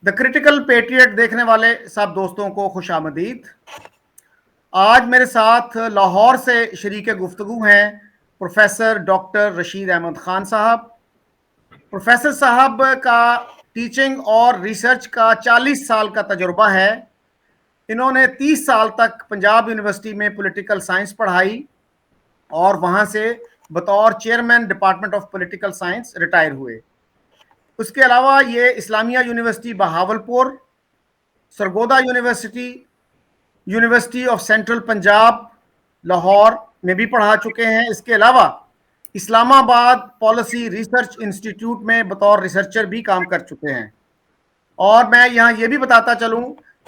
The critical patriot دیکھنے والے سب دوستوں کو خوش آمدید. آج میرے ساتھ لاہور سے شریک گفتگو ہیں پروفیسر ڈاکٹر رشید احمد خان صاحب. پروفیسر صاحب کا ٹیچنگ اور ریسرچ کا 40 سال کا تجربہ ہے. انہوں نے 30 سال تک پنجاب یونیورسٹی میں پولیٹیکل سائنس پڑھائی اور وہاں سے بطور chairman department of political science retire ہوئے. اس کے علاوہ یہ Islamia university Bahawalpur, Sargodha university, university of central Punjab Lahore میں بھی پڑھا چکے ہیں. اس کے علاوہ اسلام آباد پالیسی ریسرچ انسٹیٹیوٹ میں بطور ریسرچر بھی کام کر چکے ہیں. اور میں یہاں یہ بھی بتاتا چلوں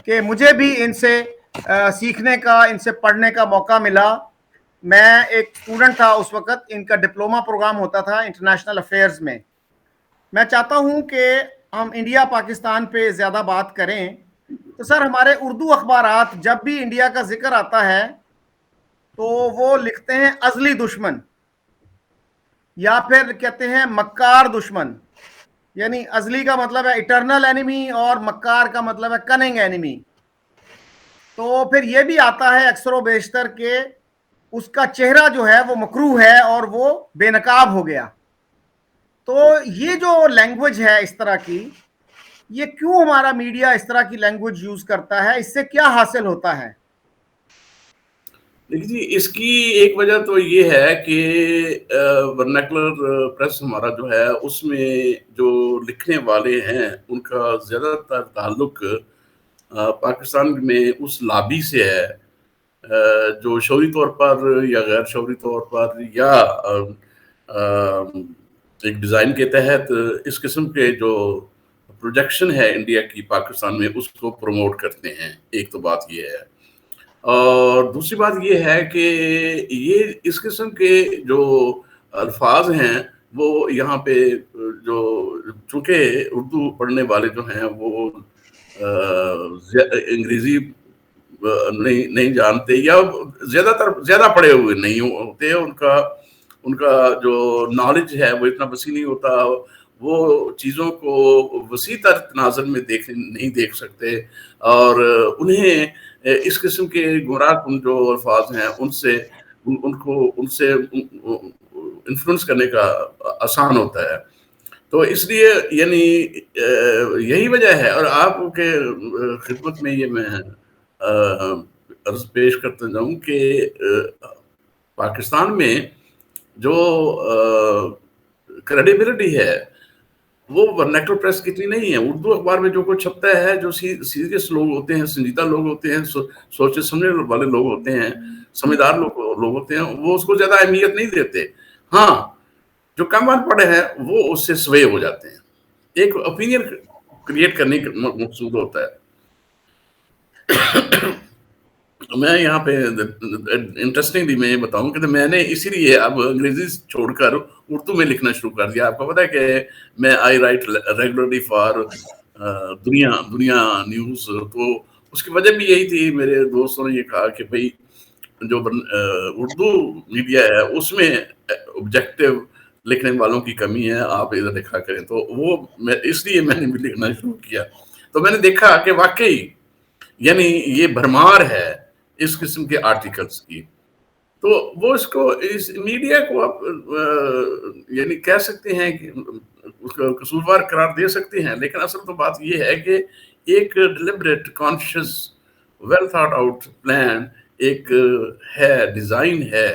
کہ مجھے بھی ان سے سیکھنے کا، ان سے پڑھنے کا موقع ملا. میں ایک اسٹوڈنٹ تھا اس وقت، ان کا ڈپلومہ پروگرام ہوتا تھا انٹرنیشنل افیئرز میں. میں چاہتا ہوں کہ ہم انڈیا پاکستان پہ زیادہ بات کریں. تو سر، ہمارے اردو اخبارات جب بھی انڈیا کا ذکر آتا ہے تو وہ لکھتے ہیں ازلی دشمن، یا پھر کہتے ہیں مکار دشمن. یعنی ازلی کا مطلب ہے اٹرنل اینیمی اور مکار کا مطلب ہے کننگ اینیمی. تو پھر یہ بھی آتا ہے اکثر و بیشتر کہ اس کا چہرہ جو ہے وہ مکروہ ہے اور وہ بے نقاب ہو گیا. تو یہ جو لینگویج ہے اس طرح کی، یہ کیوں ہمارا میڈیا اس طرح کی لینگویج یوز کرتا ہے؟ اس سے کیا حاصل ہوتا ہے؟ دیکھیے جی، اس کی ایک وجہ تو یہ ہے کہ ورنیکولر پریس ہمارا جو ہے اس میں جو لکھنے والے ہیں ان کا زیادہ تر تعلق پاکستان میں اس لابی سے ہے جو شعوری طور پر یا غیر شعوری طور پر یا ایک ڈیزائن کے تحت اس قسم کے جو پروجیکشن ہے انڈیا کی پاکستان میں اس کو پروموٹ کرتے ہیں. ایک تو بات یہ ہے، اور دوسری بات یہ ہے کہ یہ اس قسم کے جو الفاظ ہیں وہ یہاں پہ جو چونکہ اردو پڑھنے والے جو ہیں وہ انگریزی نہیں جانتے یا زیادہ پڑھے ہوئے نہیں ہوتے، ان کا جو نالج ہے وہ اتنا وسیع نہیں ہوتا، وہ چیزوں کو وسیع تر تناظر میں نہیں دیکھ سکتے، اور انہیں اس قسم کے گمراہ کن جو الفاظ ہیں ان سے انفلوئنس کرنے کا آسان ہوتا ہے. تو اس لیے یعنی یہی وجہ ہے. اور آپ کے خدمت میں یہ میں عرض پیش کرتا جاؤں کہ پاکستان میں جو کریڈیبلٹی ہے وہ ورنیکولر پریس کی اتنی نہیں ہے. اردو اخبار میں جو کچھ چھپتا ہے، جو سیریس لوگ ہوتے ہیں، سنجیدہ لوگ ہوتے ہیں، سوچے سمجھنے والے لوگ ہوتے ہیں، سمجھدار لوگ ہوتے ہیں، وہ اس کو زیادہ اہمیت نہیں دیتے. ہاں، جو کم ان پڑھے ہیں وہ اس سے سوے ہو جاتے ہیں. ایک اوپینین کریٹ کرنے کا مقصود ہوتا ہے. میں یہاں پہ انٹرسٹنگلی میں یہ بتاؤں کہ میں نے اسی لیے اب انگریزی چھوڑ کر اردو میں لکھنا شروع کر دیا. آپ کو پتا ہے کہ میں آئی رائٹ ریگولرلی فار دنیا نیوز. تو اس کی وجہ بھی یہی تھی. میرے دوستوں نے یہ کہا کہ بھائی جو اردو میڈیا ہے اس میں آبجیکٹو لکھنے والوں کی کمی ہے، آپ ادھر لکھا کریں. تو وہ اس لیے میں نے بھی لکھنا شروع کیا. تو میں نے دیکھا کہ واقعی یعنی یہ بھرمار ہے اس قسم کے آرٹیکلز کی. تو وہ اس میڈیا کو آپ یعنی کہہ سکتے ہیں کہ اس کا قصوروار قرار دے سکتے ہیں، لیکن اصل تو بات یہ ہے کہ ایک deliberate conscious well thought out plan ایک ہے، ڈیزائن ہے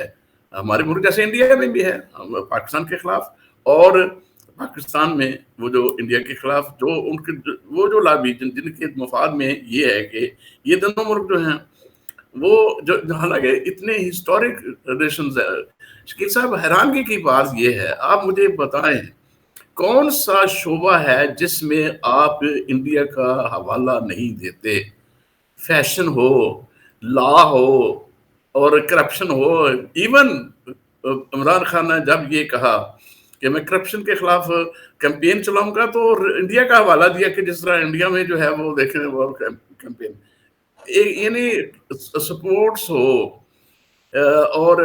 ہمارے ملک جیسے انڈیا میں بھی ہے پاکستان کے خلاف، اور پاکستان میں وہ جو انڈیا کے خلاف وہ جو لابی جن کے مفاد میں یہ ہے کہ یہ دونوں ملک جو ہیں وہ جو حالانکہ اتنے ہسٹورک ریلیشنز ہے. شکیل صاحب، حیرانگی کی بات یہ ہے، آپ مجھے بتائیں کون سا شعبہ ہے جس میں آپ انڈیا کا حوالہ نہیں دیتے؟ فیشن ہو، لا ہو اور کرپشن ہو. ایون عمران خان نے جب یہ کہا کہ میں کرپشن کے خلاف کیمپین چلاؤں گا تو انڈیا کا حوالہ دیا کہ جس طرح انڈیا میں جو ہے وہ دیکھیں وہ کیمپین یعنی سپورٹس ہو اور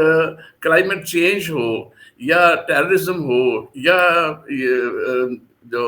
کلائمیٹ چینج ہو یا ٹیررزم ہو یا جو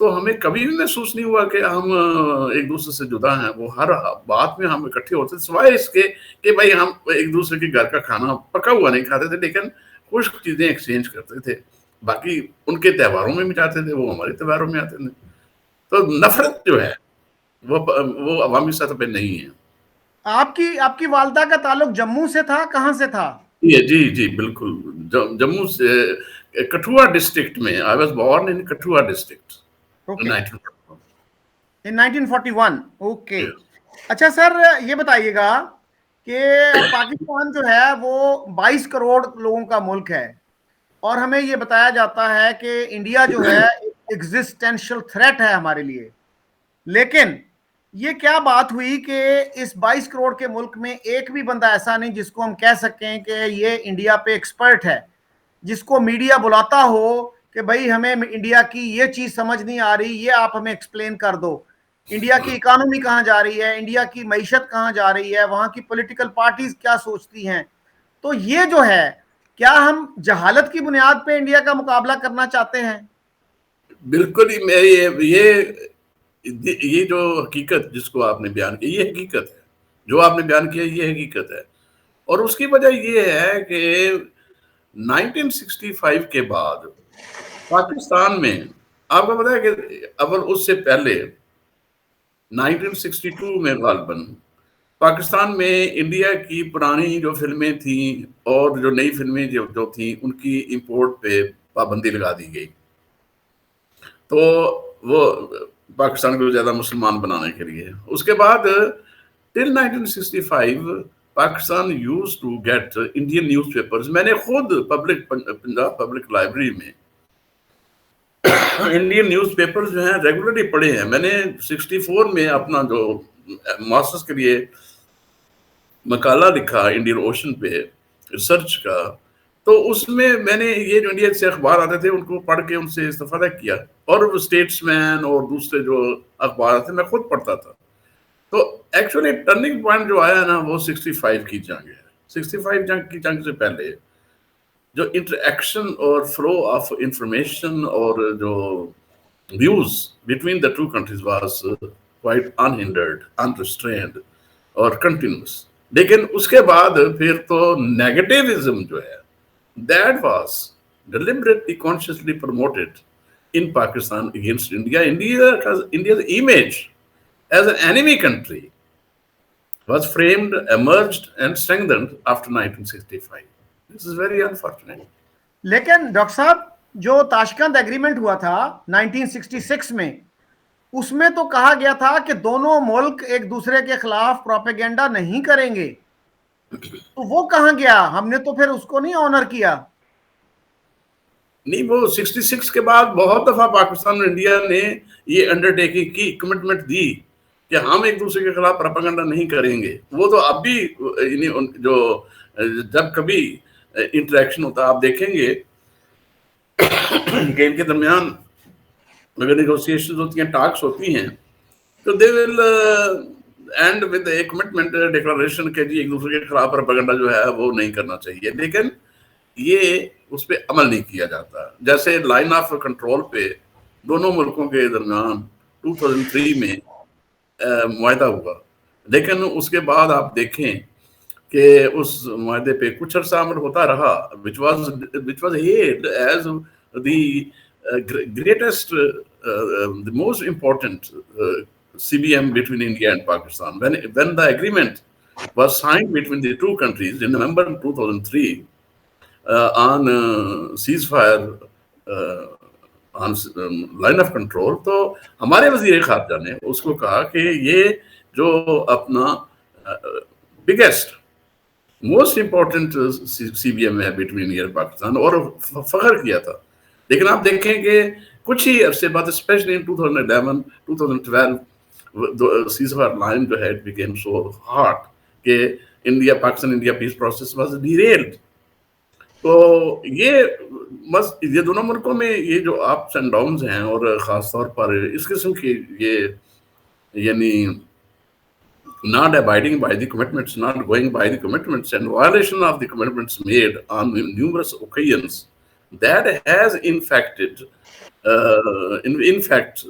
تو ہمیں کبھی بھی محسوس نہیں ہوا کہ ہم ایک دوسرے سے جدا ہیں. وہ ہر بات میں ہم اکٹھے ہوتے تھے, سوائے اس کے کہ بھائی ہم ایک دوسرے کے گھر کا کھانا پکا ہوا نہیں کھاتے تھے, لیکن خشک چیزیں ایکسچینج کرتے تھے. باقی ان کے تہواروں میں بھی جاتے تھے, وہ ہمارے تہواروں میں آتے تھے. تو نفرت جو ہے وہ عوامی سطح پہ نہیں ہے. آپ کی والدہ کا تعلق جموں سے تھا, کہاں سے تھا؟ جی جی بالکل, جموں سے, کٹھوا ڈسٹرکٹ میں. I was born in Kathua district in 1941. Okay. اچھا سر, یہ بتائیے گا کہ پاکستان جو ہے وہ 22 کروڑ لوگوں کا ملک ہے, اور ہمیں یہ بتایا جاتا ہے کہ انڈیا جو ہے ایگزسٹینشل تھریٹ ہے ہمارے لیے. لیکن یہ کیا بات ہوئی کہ اس 22 کروڑ کے ملک میں ایک بھی بندہ ایسا نہیں جس کو ہم کہہ سکیں کہ یہ انڈیا پہ ایکسپرٹ ہے, جس کو میڈیا بلاتا ہو کہ بھئی ہمیں انڈیا کی یہ چیز سمجھ نہیں آ رہی, یہ آپ ہمیں ایکسپلین کر دو. انڈیا کی اکانومی کہاں جا رہی ہے, انڈیا کی معیشت کہاں جا رہی ہے, وہاں کی پولیٹیکل پارٹیز کیا سوچتی ہیں. تو یہ جو ہے, کیا ہم جہالت کی بنیاد پہ انڈیا کا مقابلہ کرنا چاہتے ہیں؟ بالکل ہی. یہ جو حقیقت جس کو آپ نے بیان کی, یہ حقیقت ہے. جو آپ نے بیان کیا یہ حقیقت ہے. اور اس کی وجہ یہ ہے کہ 1965 کے بعد پاکستان میں, آپ کو پتا ہے کہ اول اس سے پہلے 1962 میں غالباً پاکستان میں انڈیا کی پرانی جو فلمیں تھیں اور جو نئی فلمیں جو تھیں ان کی امپورٹ پہ پابندی لگا دی گئی. تو وہ پاکستان کو زیادہ مسلمان بنانے کے لیے. اس کے بعد till 1965 Pakistan used to get Indian newspapers. میں نے خود پنجاب پبلک لائبریری میں انڈین نیوز پیپر جو ہیں ریگولرلی پڑھے ہیں. میں نے 64 میں اپنا جو ماسٹرز کے لیے مقالہ لکھا انڈین اوشن پہ ریسرچ کا, تو اس میں نے یہ جو انڈیا سے اخبار آتے تھے ان کو پڑھ کے ان سے استفادہ کیا, اور اسٹیٹس مین اور دوسرے جو اخبار آتے میں خود پڑھتا تھا. تو ایکچولی ٹرننگ پوائنٹ جو آیا نا وہ 65 کی جنگ ہے. 65 کی جنگ سے پہلے جو انٹریکشن اور فلو آف انفارمیشن اور جو views between the two countries was quite unhindered, unrestrained اور کنٹینیوس. لیکن اس کے بعد پھر تو نیگیٹیوزم جو ہے that was deliberately consciously promoted in Pakistan against India. India's image as an enemy country was framed, emerged and strengthened after 1965. This is very unfortunate. لیکن doctor صاحب, جو تاشکند ایگریمنٹ ہوا تھا 1966 میں, اس میں تو کہا گیا تھا کہ دونوں ملک ایک دوسرے کے خلاف پروپیگنڈا نہیں کریں گے. تو وہ کہاں گیا؟ ہم نے تو پھر اس کو نہیں آنر کیا. نہیں, وہ 66 کے بعد بہت دفعہ پاکستان اور انڈیا نے یہ انڈرٹیکنگ کی, کمٹمنٹ دی کہ ہم ایک دوسرے کے خلاف پروپیگنڈا نہیں کریں گے. وہ تو اب بھی جو جب کبھی انٹریکشن ہوتا آپ دیکھیں گے کہ ان کے درمیان اگر نیگوسیشن ہوتی ہیں, ٹاکس ہوتی ہیں, تو they will end with a commitment declaration کہ جی ایک دوسرے کے خلاف پروپیگنڈا جو ہے وہ نہیں کرنا چاہیے. لیکن یہ اس پہ عمل نہیں کیا جاتا. جیسے لائن آف کنٹرول پہ دونوں ملکوں کے درمیان 2003 میں معاہدہ ہوا, لیکن اس کے بعد آپ دیکھیں کہ اس معاہدے پہ کچھ عرصہ عمل ہوتا رہا, which was hailed as the greatest, the most important CBM between India and Pakistan. When the agreement was signed between the two countries in November 2003 on ceasefire, on line of control, تو ہمارے وزیر خارجہ نے اس کو کہا کہ یہ جو اپنا بگیسٹ موسٹ امپورٹنٹ CBM ہے بٹوین انڈیا اور پاکستان, اور فخر کیا تھا. لیکن آپ دیکھیں کہ کچھ ہی عرصے بعد اسپیشلی ان 2011 2012 ceasefire line جو ہے it became so hot کہ India Pakistan India peace process was derailed. تو یہ دونوں ملکوں میں یہ جو اپس اینڈ ڈاؤنز ہیں, اور خاص طور پر اس قسم کی یہ یعنی not abiding by the commitments, not going by the commitments and violation of the commitments made on numerous occasions, that has infected in fact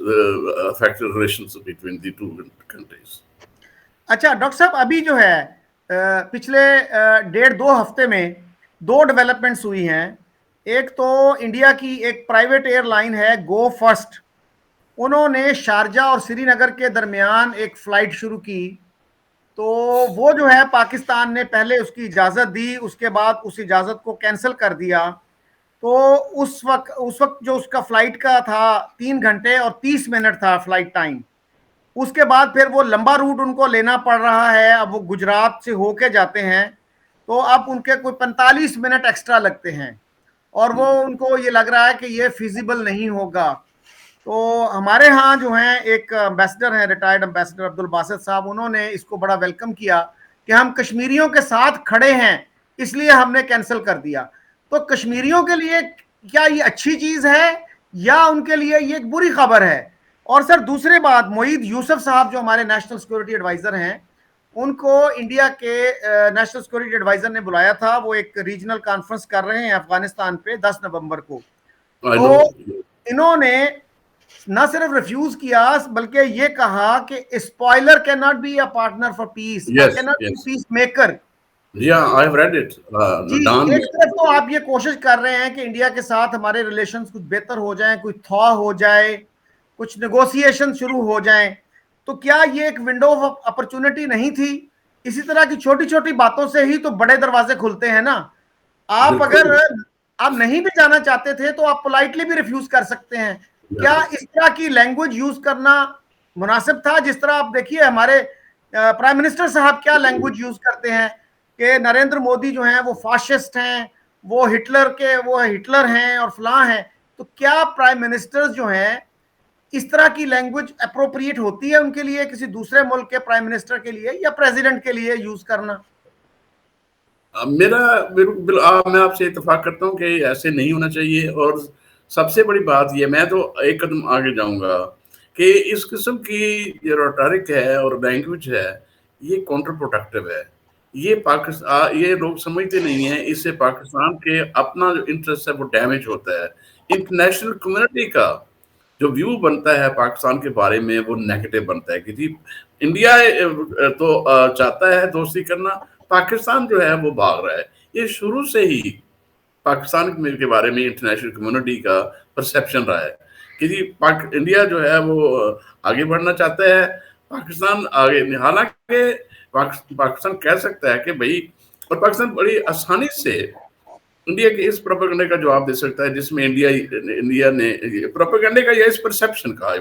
affect the relations between the two countries. اچھا doctor صاحب ابھی جو ہے پچھلے 1.5-2 ہفتے میں 2 developments ہوئی ہیں. ایک تو انڈیا کی ایک پرائیویٹ ایئر لائن ہے گو فرسٹ, انہوں نے شارجہ اور سری نگر کے درمیان ایک فلائٹ شروع کی. تو وہ جو ہے پاکستان نے پہلے اس کی اجازت دی, اس کے بعد اس اجازت کو کینسل کر دیا. تو اس وقت جو اس کا فلائٹ کا تھا 3 گھنٹے اور 30 منٹ تھا فلائٹ ٹائم. اس کے بعد پھر وہ لمبا روٹ ان کو لینا پڑ رہا ہے. اب وہ گجرات سے ہو کے جاتے ہیں تو اب ان کے کوئی 45 منٹ ایکسٹرا لگتے ہیں, اور وہ ان کو یہ لگ رہا ہے کہ یہ فیزیبل نہیں ہوگا. تو ہمارے ہاں جو ہیں ایک امبیسڈر ہیں, ریٹائرڈ امبیسڈر عبد الباسط صاحب, انہوں نے اس کو بڑا ویلکم کیا کہ ہم کشمیریوں کے ساتھ کھڑے ہیں اس لیے ہم نے کینسل کر دیا. تو کشمیریوں کے لیے کیا یہ اچھی چیز ہے یا ان کے لیے یہ ایک بری خبر ہے؟ اور سر دوسری بات, معید یوسف صاحب جو ہمارے نیشنل سیکورٹی ایڈوائزر ہیں, ان کو انڈیا کے نیشنل سیکورٹی ایڈوائزر نے بلایا تھا. وہ ایک ریجنل کانفرنس کر رہے ہیں افغانستان پہ 10 نومبر کو. تو انہوں نے نہ صرف ریفیوز کیا بلکہ یہ کہا کہ اسپوائلر کی not be a partner for peace, Yes, کی not be yes. Peace maker. Yeah, I have read it. جی Don ایک طرف تو آپ یہ کوشش کر رہے ہیں کہ انڈیا کے ساتھ ہمارے ریلیشنز کچھ بہتر ہو جائیں, کچھ تھا ہو جائے, کچھ نیگوسیشن شروع ہو جائیں. تو کیا یہ ایک ونڈو آف اپرچونٹی نہیں تھی؟ اسی طرح کی چھوٹی چھوٹی باتوں سے ہی تو بڑے دروازے کھلتے ہیں نا. آپ بالکل. اگر آپ نہیں بھی جانا چاہتے تھے تو آپ پولائٹلی بھی ریفیوز کر سکتے ہیں. کیا اس طرح کی لینگویج یوز کرنا مناسب تھا؟ جس طرح آپ دیکھیے ہمارے پرائم منسٹر صاحب کیا لینگویج یوز کرتے ہیں کہ نریندر مودی جو ہیں وہ فاشسٹ ہیں, وہ ہٹلر ہیں اور فلاں ہیں. تو کیا پرائم منسٹر جو ہیں اس طرح کی لینگویج اپروپریٹ ہوتی ہے ان کے لیے کسی دوسرے ملک کے پرائم منسٹر کے لیے یا پریزیڈنٹ کے لیے یوز کرنا؟ میں آپ سے اتفاق کرتا ہوں کہ ایسے نہیں ہونا چاہیے. اور سب سے بڑی بات یہ, میں تو ایک قدم آگے جاؤں گا کہ اس قسم کی جو ریٹورک ہے اور لینگویج ہے یہ کاؤنٹر پروڈکٹیو ہے. یہ لوگ سمجھتے نہیں ہیں, اس سے پاکستان کے اپنا جو انٹرسٹ ہے وہ ڈیمیج ہوتا ہے. انٹرنیشنل کمیونٹی کا جو ویو بنتا ہے پاکستان کے بارے میں وہ نیگیٹو بنتا ہے کہ جی انڈیا تو چاہتا ہے دوستی کرنا, پاکستان جو ہے وہ بھاگ رہا ہے. یہ شروع سے ہی پاکستان کے بارے میں انٹرنیشنل کمیونٹی کا پرسیپشن رہا ہے کہ جی انڈیا جو ہے وہ آگے بڑھنا چاہتا ہے, پاکستان آگے. حالانکہ پاکستان کہہ سکتا ہے کہ بھائی, اور پاکستان بڑی آسانی سے انڈیا کے اس پروپیگنڈے کا جواب دے سکتا ہے جس میں انڈیا نے پروپیگنڈے کا یا اس پرسیپشن کا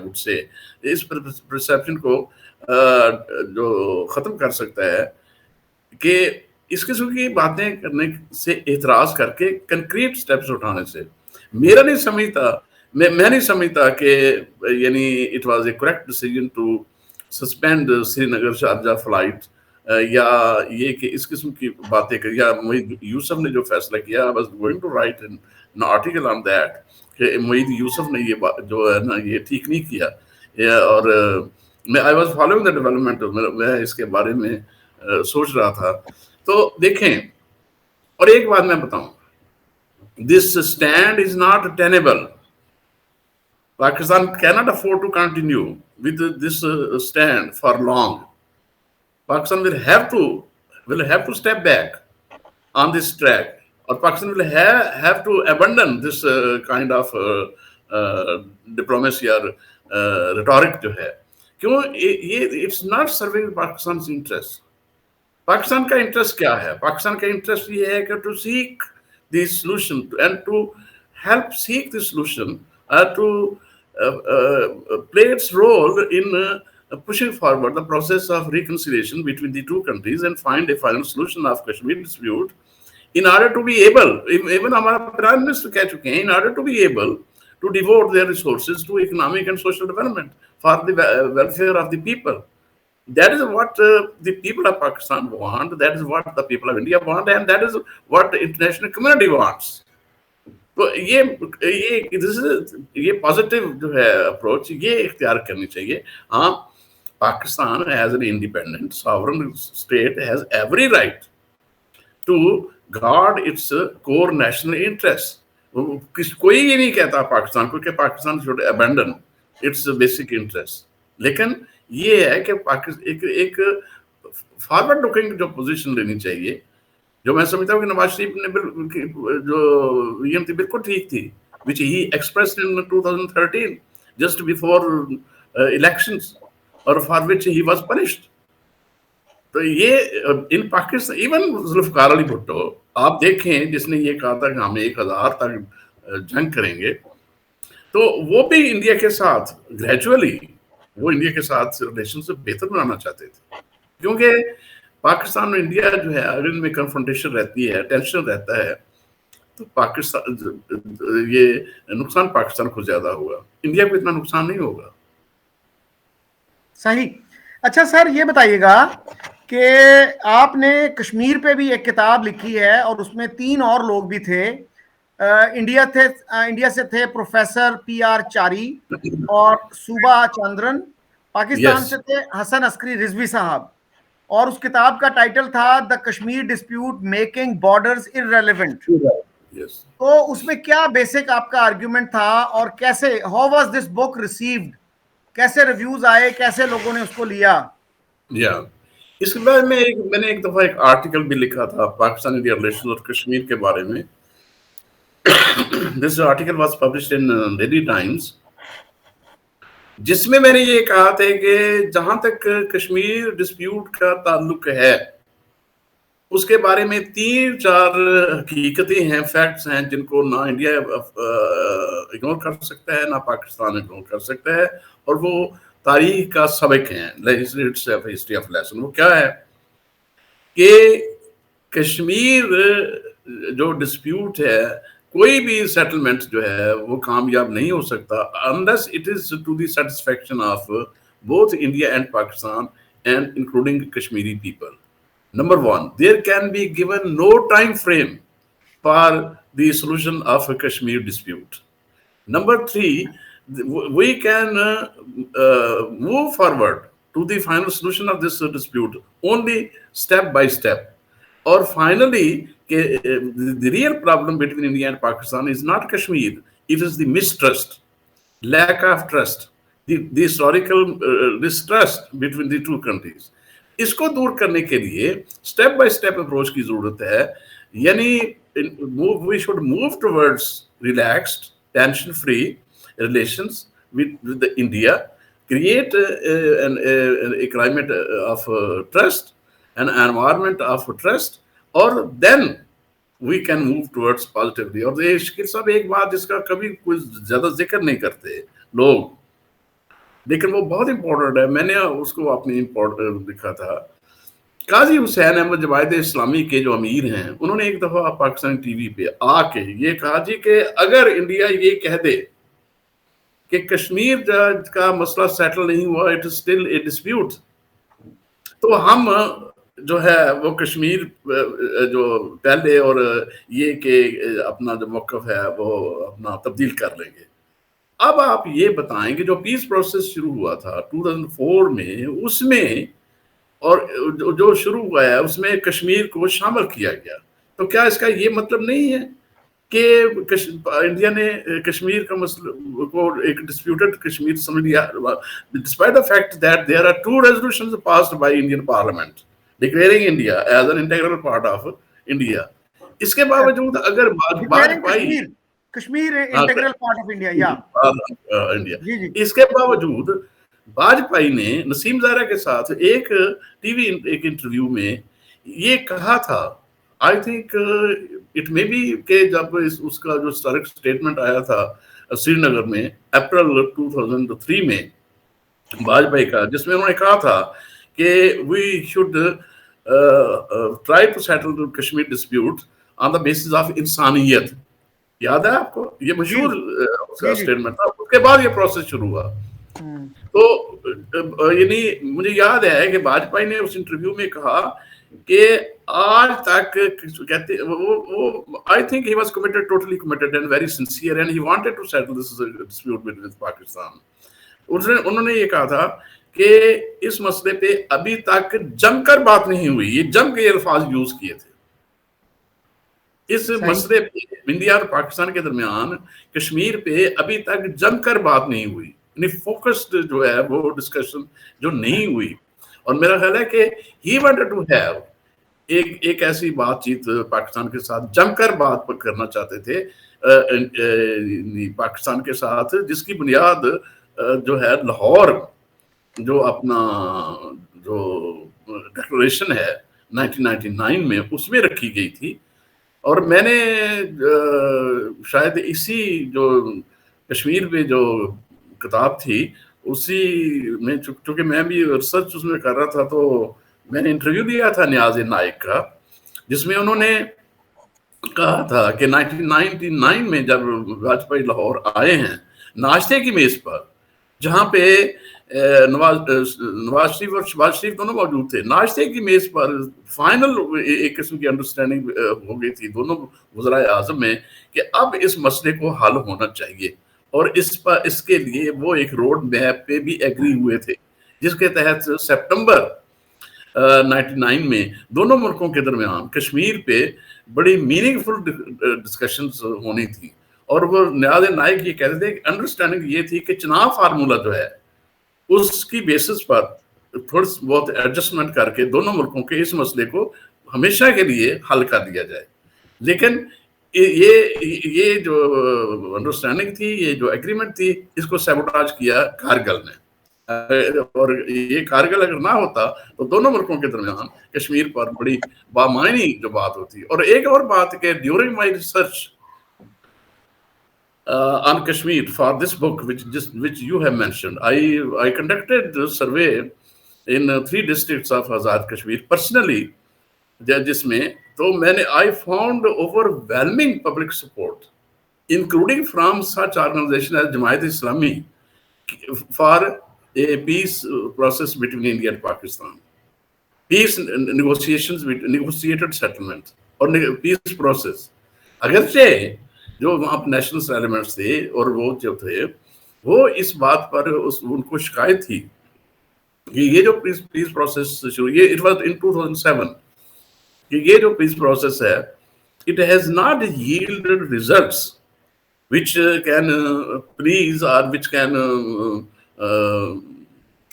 اس پرسیپشن کو جو ختم کر سکتا ہے کہ اس قسم کی باتیں کرنے سے, اعتراض کر کے کنکریٹ سٹیپس اٹھانے سے. میں نہیں سمجھتا کہ یعنی it was a correct decision to suspend Srinagar Sharjah flight, یا یہ کہ اس قسم کی باتیں کر, یا معید یوسف نے جو فیصلہ کیا, I was going to write an article on that کہ معید یوسف نے یہ جو ہے نا یہ ٹھیک نہیں کیا. اور I was following the development, میں اس کے بارے میں سوچ رہا تھا. تو دیکھیں, اور ایک بات میں بتاؤں, this stand is not tenable. Pakistan cannot afford to continue with this stand for long. Pakistan will have to step back on this track, or Pakistan will have to abandon this kind of diplomacy or rhetoric جو ہے. کیوں یہ it's not serving Pakistan's interest. Pakistan کا interest کیا ہے؟ پاکستان کا interest یہ ہے کہ to seek the solution and to help seek the solution, to play its role in pushing forward the process of reconciliation between the two countries and find a final solution of Kashmir dispute in order to be able, even ہمارا prime minister کہہ چکے ہیں, in order to be able to devote their resources to economic and social development for the welfare of the people. That is what the people of Pakistan want, that is what the people of India want, and that is what the international community wants. تو یہ positive جو ہے approach یہ اختیار کرنی چاہیے. ہاں, Pakistan as an independent sovereign state has every right to guard its core national interests, کوئی یہ نہیں کہتا پاکستان کو کہ Pakistan should abandon its basic interest, لیکن یہ ہے کہ ایک فارورڈ لوکنگ جو پوزیشن لینی چاہیے، جو میں سمجھتا ہوں کہ نواز شریف نے جو یہ تھی بالکل ٹھیک تھی، which he expressed in 2013 just before elections or for which he was punished. تو یہ ان پاکستان ایون ذوالفقار علی بھٹو آپ دیکھیں جس نے یہ کہا تھا کہ ہم 1000 تک جنگ کریں گے، تو وہ بھی انڈیا کے ساتھ گریجولی وہ انڈیا کے ساتھ ریلیشن سے بہتر بنانا چاہتے تھے، کیونکہ پاکستان اور انڈیا جو ہے اگر ان میں کنفرنٹیشن رہتی ہے، ٹینشن رہتا ہے، تو پاکستان یہ نقصان پاکستان کو زیادہ ہوگا، انڈیا کو اتنا نقصان نہیں ہوگا۔ صحیح۔ اچھا سر یہ بتائیے گا کہ آپ نے کشمیر پہ بھی ایک کتاب لکھی ہے اور اس میں 3 اور لوگ بھی تھے، انڈیا سے تھے پروفیسر PR چاری اور صوبہ چندرن، پاکستان سے تھے حسن عسکری رضوی صاحب، اور اس کتاب کا ٹائٹل تھا the Kashmir dispute making borders irrelevant۔ تو اس میں کیا بیسک آپ کا آرگیومنٹ تھا اور کیسے how was this book received, کیسے ریویوز آئے، کیسے لوگوں نے اس کو لیا؟ اس کے بعد میں نے ایک دفعہ ایک آرٹیکل بھی لکھا تھا پاکستان انڈیا ریلیشن اور کشمیر کے بارے میں۔ This article was published in daily Times, جس میں نے یہ کہا تھا کہ جہاں تک کشمیر ڈسپیوٹ کا تعلق ہے اس کے بارے میں 3-4 حقیقتیں ہیں، فیکٹس ہیں، جن کو نہ انڈیا اگنور کر سکتا ہے، نہ پاکستان اگنور کر سکتا ہے، اور وہ تاریخ کا سبق ہیں، ہسٹری آف لیسن۔ وہ کیا ہے کہ کشمیر جو ڈسپیوٹ ہے، کوئی بھی سیٹلمنٹ جو ہے وہ کامیاب نہیں ہو سکتا unless it is to the satisfaction of both India and Pakistan and including Kashmiri people. Number 1, there can be given no time frame for the solution of a Kashmir dispute. Number 3, we can move forward to the final solution of this dispute only step by step. Or finally, the real problem between India and Pakistan is not Kashmir, it is the mistrust, lack of trust, the historical distrust between the two countries. اس کو دور کرنے کے لیے step by step approach کی ضرورت ہے، یعنی we should move towards relaxed, tension-free relations with India, create a climate of trust, an environment of trust, اور then we can move towards positively. اور یہ شکیل صاحب ایک بات جس کا کبھی کوئی زیادہ ذکر نہیں کرتے لوگ، لیکن وہ بہت امپورٹنٹ ہے، میں نے اس کو اپنی امپورٹنٹ لکھا تھا۔ قاضی حسین احمد جماعت اسلامی کے جو امیر ہیں، انہوں نے ایک دفعہ پاکستانی ٹی وی پہ آ کے یہ کہا جی کہ اگر انڈیا یہ کہہ دے کہ کشمیر کا مسئلہ سیٹل نہیں ہوا، it is still a dispute, تو ہم جو ہے وہ کشمیر جو پہلے اور یہ کہ اپنا جو موقف ہے وہ اپنا تبدیل کر لیں گے۔ اب آپ یہ بتائیں کہ جو پیس پروسیس شروع ہوا تھا 2004 میں، اس میں اور جو شروع ہوا ہے اس میں کشمیر کو شامل کیا گیا، تو کیا اس کا یہ مطلب نہیں ہے کہ انڈیا نے کشمیر کا مسئلہ کو ایک ڈسپیوٹڈ کشمیر سمجھ لیا، despite the fact that there are 2 resolutions passed by Indian Parliament declaring India as an integral part of India. اس کے باوجود اگر Vajpayee Kashmir integral part of India یا انڈیا، اس کے باوجود واجپئی نے نسیم زہرا کے ساتھ ایک ٹی وی ایک انٹرویو میں یہ کہا تھا، I think it may be کہ جب اس کا جو ہسٹورک اسٹیٹمنٹ آیا تھا سری نگر میں اپریل 2003 میں واجپئی کا، جس میں انہوں نے کہا تھا کہ we should try to settle Kashmir dispute on the basis of انسانیت۔ یاد ہے آپ کو؟ یہ مشہور اسٹیٹمنٹ تھا۔ اس کے بعد یہ پروسیس شروع ہوا۔ تو یعنی مجھے یاد ہے کہ واجپئی نے اس انٹرویو میں کہا کہ آج تک کہتے I think he was committed, totally committed and very sincere, and he wanted to settle this dispute with Pakistan. انہوں نے یہ کہا تھا کہ اس مسئلے پہ ابھی تک جم کر بات نہیں ہوئی، یہ جم کے الفاظ یوز کیے تھے۔ اس مسئلے پہ انڈیا اور پاکستان کے درمیان کشمیر پہ ابھی تک جم کر بات نہیں ہوئی، یعنی فوکسڈ جو ہے وہ ڈسکشن جو نہیں ہوئی. اور میرا خیال ہے کہ ہی وانٹڈ ٹو ہیو ایک ایسی بات چیت پاکستان کے ساتھ جم کر بات کرنا چاہتے تھے پاکستان کے ساتھ، جس کی بنیاد جو ہے لاہور جو اپنا جو ڈکلریشن ہے 1999 میں اس میں رکھی گئی تھی. اور میں نے شاید اسی جو کشمیر پہ جو کتاب تھی اسی میں، چونکہ میں بھی ریسرچ اس میں کر رہا تھا، تو میں نے انٹرویو دیا تھا نیاز نائک کا، جس میں انہوں نے کہا تھا کہ 1999 میں جب واجپئی لاہور آئے ہیں ناشتے کی میز پر، جہاں پہ نواز شریف اور شہباز شریف دونوں موجود تھے، ناشتے کی میز پر فائنل ایک قسم کی انڈرسٹینڈنگ ہو گئی تھی دونوں وزرائے اعظم میں کہ اب اس مسئلے کو حل ہونا چاہیے، اور اس کے لیے وہ ایک روڈ میپ پہ بھی ایگری ہوئے تھے، جس کے تحت سپٹمبر 99 میں دونوں ملکوں کے درمیان کشمیر پہ بڑی میننگ فل ڈسکشنز ہونی تھی. اور وہ نیاز نائک یہ کہتے تھے کہ انڈرسٹینڈنگ یہ تھی کہ چناب فارمولہ جو ہے اس کی بیسس پر تھوڑا بہت ایڈجسٹمنٹ کر کے دونوں ملکوں کے اس مسئلے کو ہمیشہ کے لیے حل کر دیا جائے. لیکن یہ جو انڈرسٹینڈنگ تھی، یہ جو ایگریمنٹ تھی، اس کو سیبوٹاج کیا کارگل نے. اور یہ کارگل اگر نہ ہوتا تو دونوں ملکوں کے درمیان کشمیر پر بڑی بامعنی جو بات ہوتی. اور ایک اور بات کہ during my research on Kashmir for this book which you have mentioned, I conducted a survey in 3 districts of Azad Kashmir personally, جس میں تو میں نے I found overwhelming public support including from such organization as Jamaat Islami for a peace process between India and Pakistan, peace negotiations, negotiated settlement اور peace process. اگرچہ جو وہاں national elements تھے اور وہ جو تھے وہ اس بات پر ان کو شکایت تھی کہ یہ جو پیس پروسیس شروع، یہ اٹ واز ان 2007 کہ یہ جو پیس پروسیس ہے it has not yielded results which can please or which can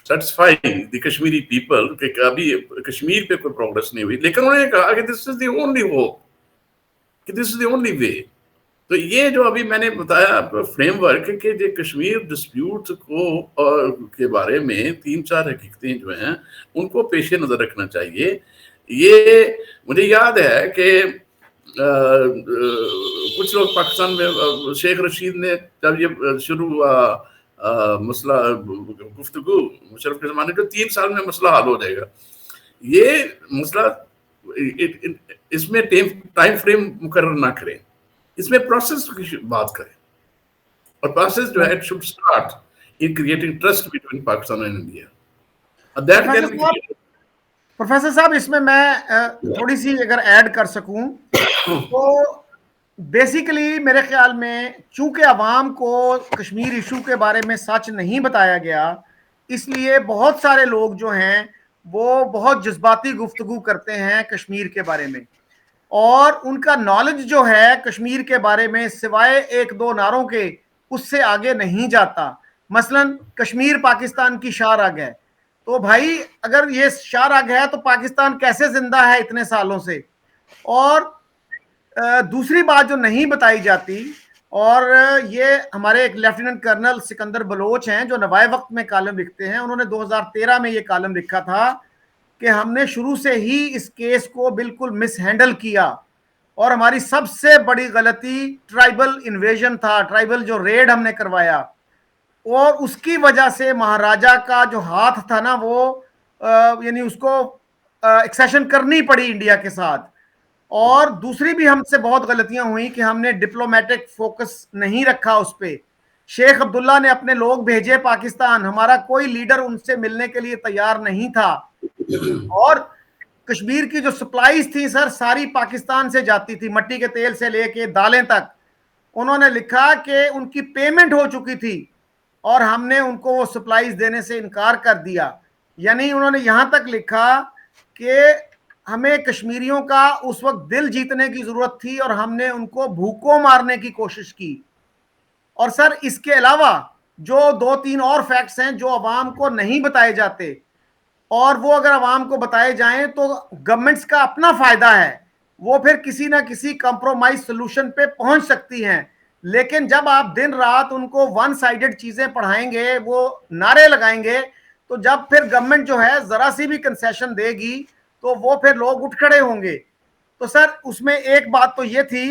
satisfy the Kashmiri people کہ ابھی کشمیر پہ کوئی پروگرس نہیں ہوئی. لیکن انہوں نے کہا کہ this is the only hope، کہ this is the only way. تو یہ جو ابھی میں نے بتایا فریم ورک کہ جو کشمیر ڈسپیوٹ کے بارے میں 3-4 حقیقتیں جو ہیں ان کو پیش نظر رکھنا چاہیے. یہ مجھے یاد ہے کہ کچھ لوگ پاکستان میں شیخ رشید نے جب یہ شروع ہوا مسئلہ گفتگو مشرف کے زمانے جو 3 سال میں مسئلہ حل ہو جائے گا، یہ مسئلہ اس میں ٹائم فریم مقرر نہ کریں، اس میں پروسیس کی بات کریں، اور پروسیس جو ہے it should start in creating trust between Pakistan and India. Professor صاحب اس میں تھوڑی سی اگر ایڈ کر سکوں تو بیسیکلی میرے خیال میں چونکہ عوام کو کشمیر ایشو کے بارے میں سچ نہیں بتایا گیا، اس لیے بہت سارے لوگ جو ہیں وہ بہت جذباتی گفتگو کرتے ہیں کشمیر کے بارے میں، اور ان کا نالج جو ہے کشمیر کے بارے میں سوائے 1-2 نعروں کے اس سے آگے نہیں جاتا. مثلا کشمیر پاکستان کی شاہ رگ ہے، تو بھائی اگر یہ شاہ رگ ہے تو پاکستان کیسے زندہ ہے اتنے سالوں سے؟ اور دوسری بات جو نہیں بتائی جاتی، اور یہ ہمارے ایک لیفٹیننٹ کرنل سکندر بلوچ ہیں جو نوائے وقت میں کالم لکھتے ہیں، انہوں نے 2013 میں یہ کالم لکھا تھا کہ ہم نے شروع سے ہی اس کیس کو بالکل مس ہینڈل کیا، اور ہماری سب سے بڑی غلطی ٹرائبل انویژن تھا، ٹرائبل جو ریڈ ہم نے کروایا، اور اس کی وجہ سے مہاراجہ کا جو ہاتھ تھا نا وہ یعنی اس کو ایکسیشن کرنی پڑی انڈیا کے ساتھ. اور دوسری بھی ہم سے بہت غلطیاں ہوئیں کہ ہم نے ڈپلومیٹک فوکس نہیں رکھا اس پہ. شیخ عبداللہ نے اپنے لوگ بھیجے پاکستان، ہمارا کوئی لیڈر ان سے ملنے کے لیے تیار نہیں تھا، اور کشمیر کی جو سپلائیز تھی سر ساری پاکستان سے جاتی تھی، مٹی کے تیل سے لے کے دالیں تک. انہوں نے لکھا کہ ان کی پیمنٹ ہو چکی تھی اور ہم نے ان کو وہ سپلائیز دینے سے انکار کر دیا. یعنی انہوں نے یہاں تک لکھا کہ ہمیں کشمیریوں کا اس وقت دل جیتنے کی ضرورت تھی اور ہم نے ان کو بھوکوں مارنے کی کوشش کی. اور سر اس کے علاوہ جو 2-3 اور فیکٹس ہیں جو عوام کو نہیں بتائے جاتے, اور وہ اگر عوام کو بتائے جائیں تو گورنمنٹس کا اپنا فائدہ ہے, وہ پھر کسی نہ کسی کمپرومائز سلوشن پہ پہنچ سکتی ہیں. لیکن جب آپ دن رات ان کو ون سائیڈڈ چیزیں پڑھائیں گے, وہ نعرے لگائیں گے, تو جب پھر گورنمنٹ جو ہے ذرا سی بھی کنسیشن دے گی تو وہ پھر لوگ اٹھ کھڑے ہوں گے. تو سر اس میں ایک بات تو یہ تھی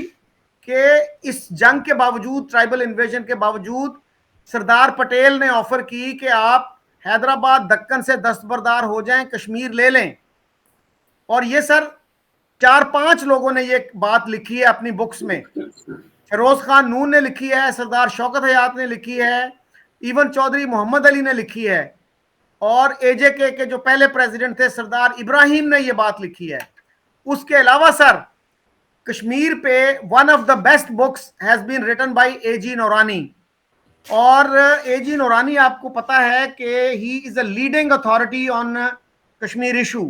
کہ اس جنگ کے باوجود, ٹرائبل انویژن کے باوجود, سردار پٹیل نے آفر کی کہ آپ حیدرآباد دکن سے دستبردار ہو جائیں, کشمیر لے لیں. اور یہ سر 4-5 لوگوں نے یہ بات لکھی ہے اپنی بکس میں. فیروز خان نون نے لکھی ہے, سردار شوکت حیات نے لکھی ہے, ایون چودھری محمد علی نے لکھی ہے, اور اے جے کے جو پہلے پریزیڈنٹ تھے سردار ابراہیم نے یہ بات لکھی ہے. اس کے علاوہ سر کشمیر پہ one of the best books has been written by A G Noorani. اور اے جی نورانی آپ کو پتا ہے کہ he is a leading authority on Kashmir issue.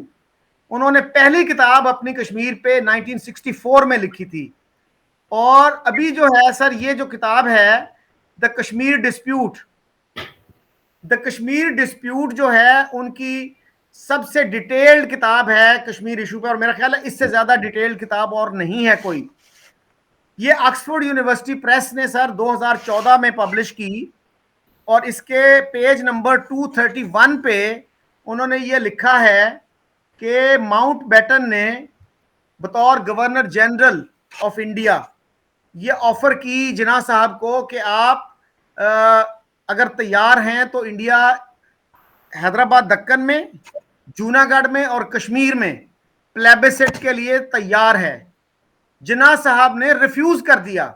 انہوں نے پہلی کتاب اپنی کشمیر پہ 1964 میں لکھی تھی. اور ابھی جو ہے سر یہ جو کتاب ہے دا کشمیر ڈسپیوٹ, دا کشمیر ڈسپیوٹ جو ہے ان کی سب سے ڈیٹیلڈ کتاب ہے کشمیر ایشو پہ, اور میرا خیال ہے اس سے زیادہ ڈیٹیلڈ کتاب اور نہیں ہے کوئی. یہ آکسفورڈ یونیورسٹی پریس نے سر 2014 میں پبلش کی, اور اس کے پیج نمبر 231 پہ انہوں نے یہ لکھا ہے کہ ماؤنٹ بیٹن نے بطور گورنر جنرل آف انڈیا یہ آفر کی جناح صاحب کو کہ آپ اگر تیار ہیں تو انڈیا حیدرآباد دکن میں, جوناگڑھ میں اور کشمیر میں پلیبسٹ کے لیے تیار ہے. جناح صاحب نے ریفیوز کر دیا.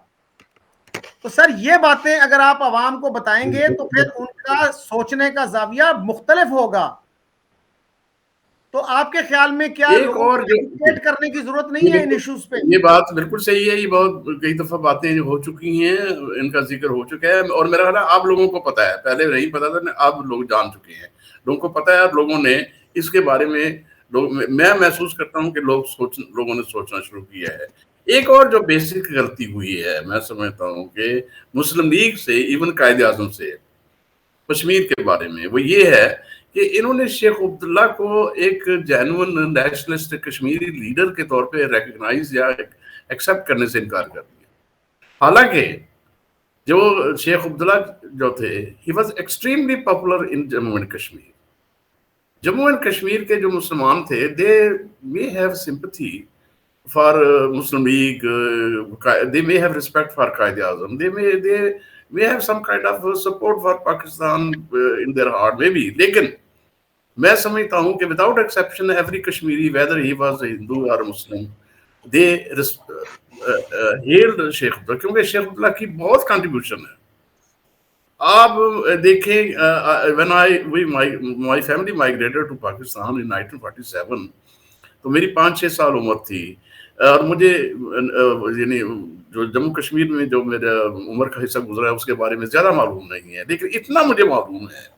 تو سر یہ باتیں اگر آپ عوام کو بتائیں گے تو پھر ان کا سوچنے کا زاویہ مختلف ہوگا. تو آپ کے خیال میں کیا ایک اور جو کرنے کی ضرورت نہیں ہے ان ایشوز پہ؟ یہ بات بالکل صحیح ہے, یہ بہت کئی دفعہ باتیں ہو چکی ہیں, ان کا ذکر ہو چکا ہے, اور میرا خیال ہے آپ لوگوں کو پتا ہے, پہلے نہیں پتا تھا, آپ لوگ جان چکے ہیں, لوگوں کو پتا ہے, اور لوگوں نے اس کے بارے میں میں محسوس کرتا ہوں کہ لوگوں نے سوچنا شروع کیا ہے. ایک اور جو بیسک غلطی ہوئی ہے میں سمجھتا ہوں کہ مسلم لیگ سے, ایون قائد اعظم سے کشمیر کے بارے میں, وہ یہ ہے کہ انہوں نے شیخ عبداللہ کو ایک جینون نیشنلسٹ کشمیری لیڈر کے طور پہ ریکگنائز یا ایکسپٹ کرنے سے انکار کر دیا. حالانکہ جو شیخ عبداللہ جو تھے he was extremely popular in Jammu and Kashmir. Jammu and Kashmir کے جو مسلمان تھے they may have sympathy for Muslim League, they may have respect for Quaid Azam, they may have some kind of support for Pakistan in their heart maybe. لیکن میں سمجھتا ہوں کہ without exception every Kashmiri whether he was a Hindu or a Muslim they hailed شیخ عبداللہ, کیونکہ شیخ عبداللہ کی بہت contribution ہے. آپ دیکھیں my family migrated to Pakistan in 1947, تو میری 5-6 سال عمر تھی, اور مجھے یعنی جو جموں کشمیر میں جو میرا عمر کا حصہ گزرا ہے اس کے بارے میں زیادہ معلوم نہیں ہے, لیکن اتنا مجھے معلوم ہے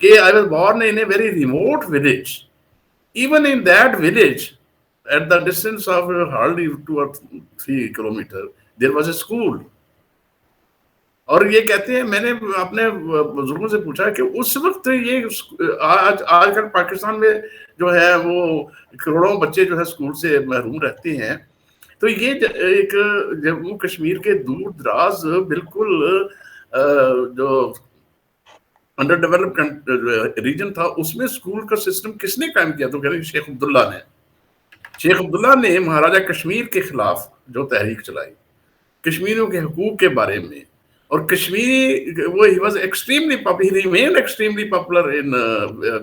کہ I was born in a very remote village. Even in that village, at the distance of hardly 2 or 3 kilometers, there was a school. اور یہ کہتے ہیں, میں نے اپنے بزرگوں سے پوچھا کہ اس وقت یہ آج کل پاکستان میں جو ہے وہ کروڑوں بچے جو ہے اسکول سے محروم رہتے ہیں, تو یہ ایک جموں کشمیر کے دور دراز بالکل جو انڈر ڈیولپڈ ریجن تھا, اس میں اسکول کا سسٹم کس نے قائم کیا؟ تو کہہ رہے شیخ عبداللہ نے. شیخ عبداللہ نے مہاراجہ کشمیر کے خلاف جو تحریک چلائی کشمیریوں کے حقوق کے بارے میں, اور کشمیری وہ he was extremely popular, he remained extremely popular in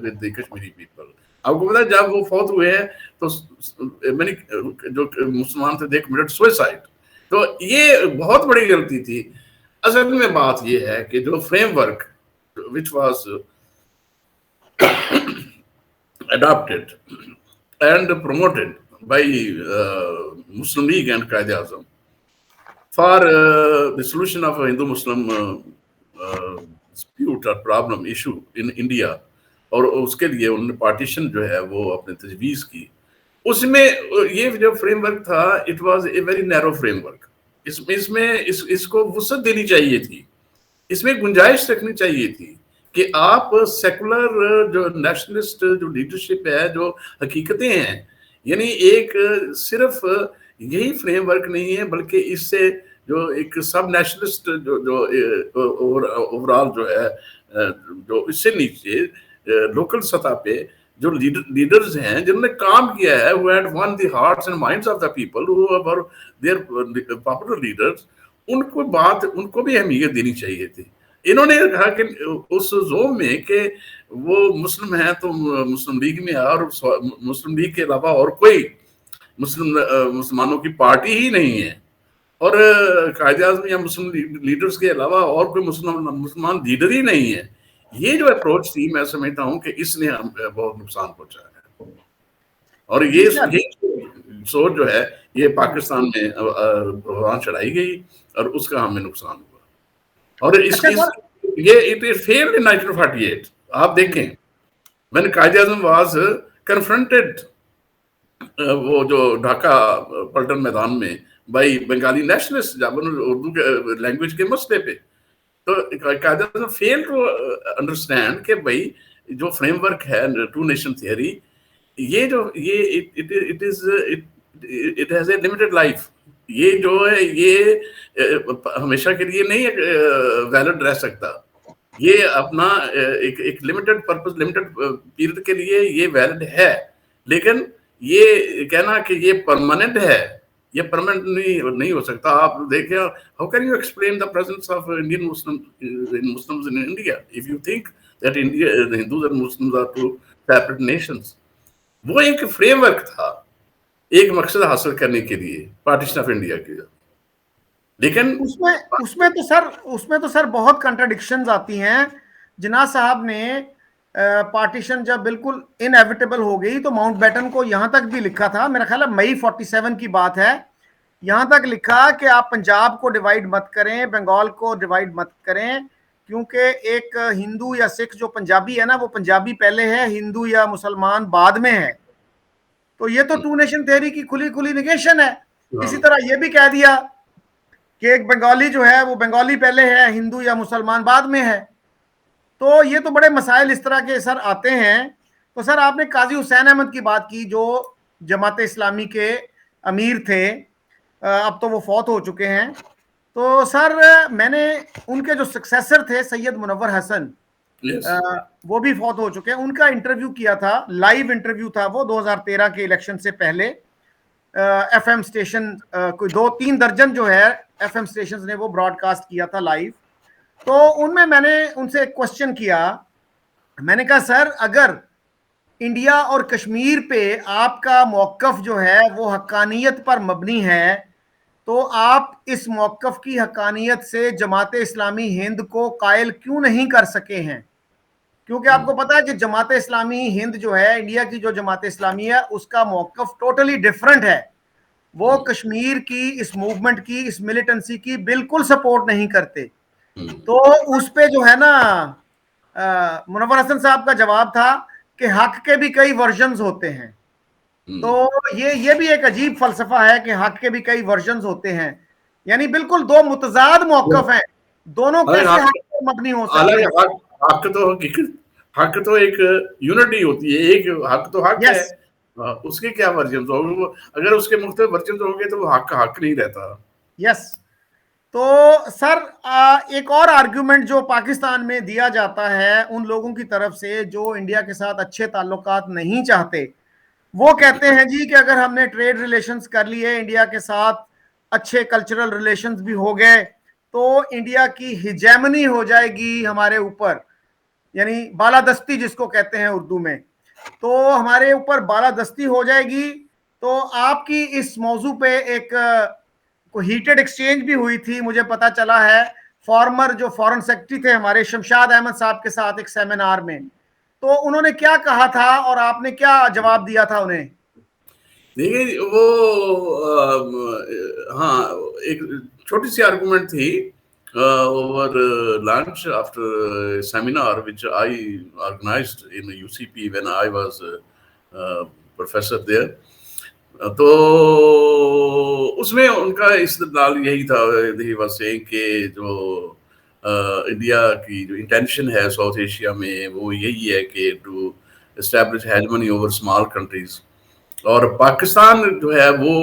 with the Kashmiri people. آپ کو پتا ہے جب وہ فوت ہوئے ہیں تو جو مسلمان تھے they committed suicide. تو یہ بہت بڑی غلطی تھی. اصل میں بات یہ ہے کہ جو frame work which was adopted and promoted by Muslim League and Qaid Azam for the solution of a Hindu-Muslim dispute or problem issue in India, اور اس کے لیے انہوں نے پارٹیشن جو ہے وہ اپنے تجویز کی, اس میں یہ جو فریم ورک تھا it was a very narrow framework. اس کو وسعت دینی چاہیے تھی, اس میں گنجائش رکھنی چاہیے تھی کہ آپ سیکولر جو نیشنلسٹ جو لیڈرشپ ہے, جو حقیقتیں ہیں, یعنی ایک صرف یہی فریم ورک نہیں ہے بلکہ اس سے جو ایک سب نیشنلسٹ جو اوورال جو ہے, جو اس سے نیچے لوکل سطح پہ جو لیڈرز ہیں جنہوں نے کام کیا ہے, who had won the hearts and minds of the people, who were their popular leaders, ان کو بھی اہمیت دینی چاہیے تھی. انہوں نے کہا کہ اس زوم میں کہ وہ مسلم ہیں تو مسلم لیگ میں, اور مسلم لیگ کے علاوہ اور کوئی مسلمانوں کی پارٹی ہی نہیں ہے, اور قائد اعظم یا مسلم لیڈرز کے علاوہ اور کوئی مسلمان لیڈر ہی نہیں ہے. یہ جو اپروچ تھی, میں سمجھتا ہوں کہ اس نے بہت نقصان پہنچایا ہے, اور یہ سوچ جو ہے یہ پاکستان میں بحران چڑھائی گئی اور اس کا ہمیں نقصان ہوا. اور یہ it failed in 1948. آپ دیکھیں when Quaid Azam was confronted وہ جو ڈھاکہ پلٹن میدان میں بائی بنگالی نیشنلسٹ, جب اردو کے لینگویج کے مسئلے پہ, تو قائد اعظم فیل ٹو انڈرسٹینڈ کہ بھائی جو فریم ورک ہے ٹو نیشن تھیوری, یہ جو it has a limited life, یہ جو ہے یہ ہمیشہ کے لیے نہیں ویلڈ رہ سکتا, یہ اپنا ایک لمیٹڈ پرپز, لمیٹڈ پیریڈ کے لیے یہ ویلڈ ہے, لیکن یہ کہنا کہ یہ پرماننٹ ہے, یہ پرماننٹ نہیں ہو سکتا. آپ دیکھیں, how can you explain the presence of Indian Muslims in India if you think that India, the Hindus and Muslims are two separate nations. وہ ایک فریم ورک تھا ایک مقصد حاصل کرنے کے لیے, پارٹیشن آف انڈیا کے, لیکن اس میں تو سر بہت کنٹراڈکشنز آتی ہیں. جناح صاحب نے پارٹیشن جب بالکل انیویٹیبل ہو گئی تو ماؤنٹ بیٹن کو یہاں تک بھی لکھا تھا, میرا خیال ہے مئی 47 کی بات ہے, یہاں تک لکھا کہ آپ پنجاب کو ڈیوائیڈ مت کریں, بنگال کو ڈیوائیڈ مت کریں, کیونکہ ایک ہندو یا سکھ جو پنجابی ہے نا, وہ پنجابی پہلے ہے, ہندو یا مسلمان بعد میں ہے. تو یہ تو ٹو نیشن تھیوری کی کھلی نگیشن ہے. اسی طرح یہ بھی کہہ دیا کہ ایک بنگالی جو ہے وہ بنگالی پہلے ہے, ہندو یا مسلمان بعد میں ہے. تو یہ تو بڑے مسائل اس طرح کے سر آتے ہیں. تو سر آپ نے قاضی حسین احمد کی بات کی جو جماعت اسلامی کے امیر تھے, اب تو وہ فوت ہو چکے ہیں. تو سر میں نے ان کے جو سکسیسر تھے سید منور حسن, وہ بھی فوت ہو چکے ہیں, ان کا انٹرویو کیا تھا, لائیو انٹرویو تھا وہ 2013 کے الیکشن سے پہلے. ایف ایم اسٹیشن کوئی 2-3 درجن جو ہے ایف ایم اسٹیشنز نے وہ براڈ کاسٹ کیا تھا لائیو. تو ان میں نے ان سے ایک کوشچن کیا, میں نے کہا سر اگر انڈیا اور کشمیر پہ آپ کا موقف جو ہے وہ حقانیت پر مبنی ہے تو آپ اس موقف کی حقانیت سے جماعت اسلامی ہند کو قائل کیوں نہیں کر سکے ہیں؟ کیونکہ آپ کو پتا ہے کہ جماعت اسلامی ہند جو ہے, انڈیا کی جو جماعت اسلامی ہے, اس کا موقف ٹوٹلی ڈیفرنٹ ہے. وہ کشمیر کی اس موومنٹ کی, اس ملیٹنسی کی بالکل سپورٹ نہیں کرتے. تو اس پہ جو ہے نا منور حسن صاحب کا جواب تھا کہ حق کے بھی کئی ورژنز ہوتے ہیں. تو یہ بھی ایک عجیب فلسفہ ہے کہ حق کے بھی کئی ورژنز ہوتے ہیں, یعنی بالکل دو متضاد موقف ہیں, دونوں کیسے حق پر مبنی ہو سکتے ہیں؟ حق تو ایک یونٹی ہوتی ہے, ایک حق تو حق ہے, اس کے کیا ورژنز ہوں گے؟ اگر اس کے مختلف ورژنز ہوں گے تو وہ حق کا حق نہیں رہتا. یس. تو سر ایک اور آرگیومنٹ جو پاکستان میں دیا جاتا ہے ان لوگوں کی طرف سے جو انڈیا کے ساتھ اچھے تعلقات نہیں چاہتے, وہ کہتے ہیں جی کہ اگر ہم نے ٹریڈ ریلیشنز کر لیے انڈیا کے ساتھ, اچھے کلچرل ریلیشنز بھی ہو گئے, تو انڈیا کی ہیجیمنی ہو جائے گی ہمارے اوپر, یعنی بالادستی جس کو کہتے ہیں اردو میں, تو ہمارے اوپر بالادستی ہو جائے گی. تو آپ کی اس موضوع پہ ایک ہیٹڈ ایکسچینج بھی ہوئی تھی, مجھے پتا چلا ہے, فارمر جو فارن سیکرٹری تھے ہمارے شمشاد احمد صاحب کے ساتھ ایک سیمینار میں. تو انہوں نے کیا کہا تھا اور آپ نے کیا جواب دیا تھا انہیں؟ دیکھیے وہ ہاں ایک چھوٹی سی آرگومنٹ تھی over lunch after a seminar which I organized in UCP when I was professor there. تو اس میں ان کا استدلال یہی تھا کہ جو انڈیا کی جو انٹینشن ہے ساؤتھ ایشیا میں وہ یہی ہے کہ to establish hegemony over small countries, اور پاکستان جو ہے وہ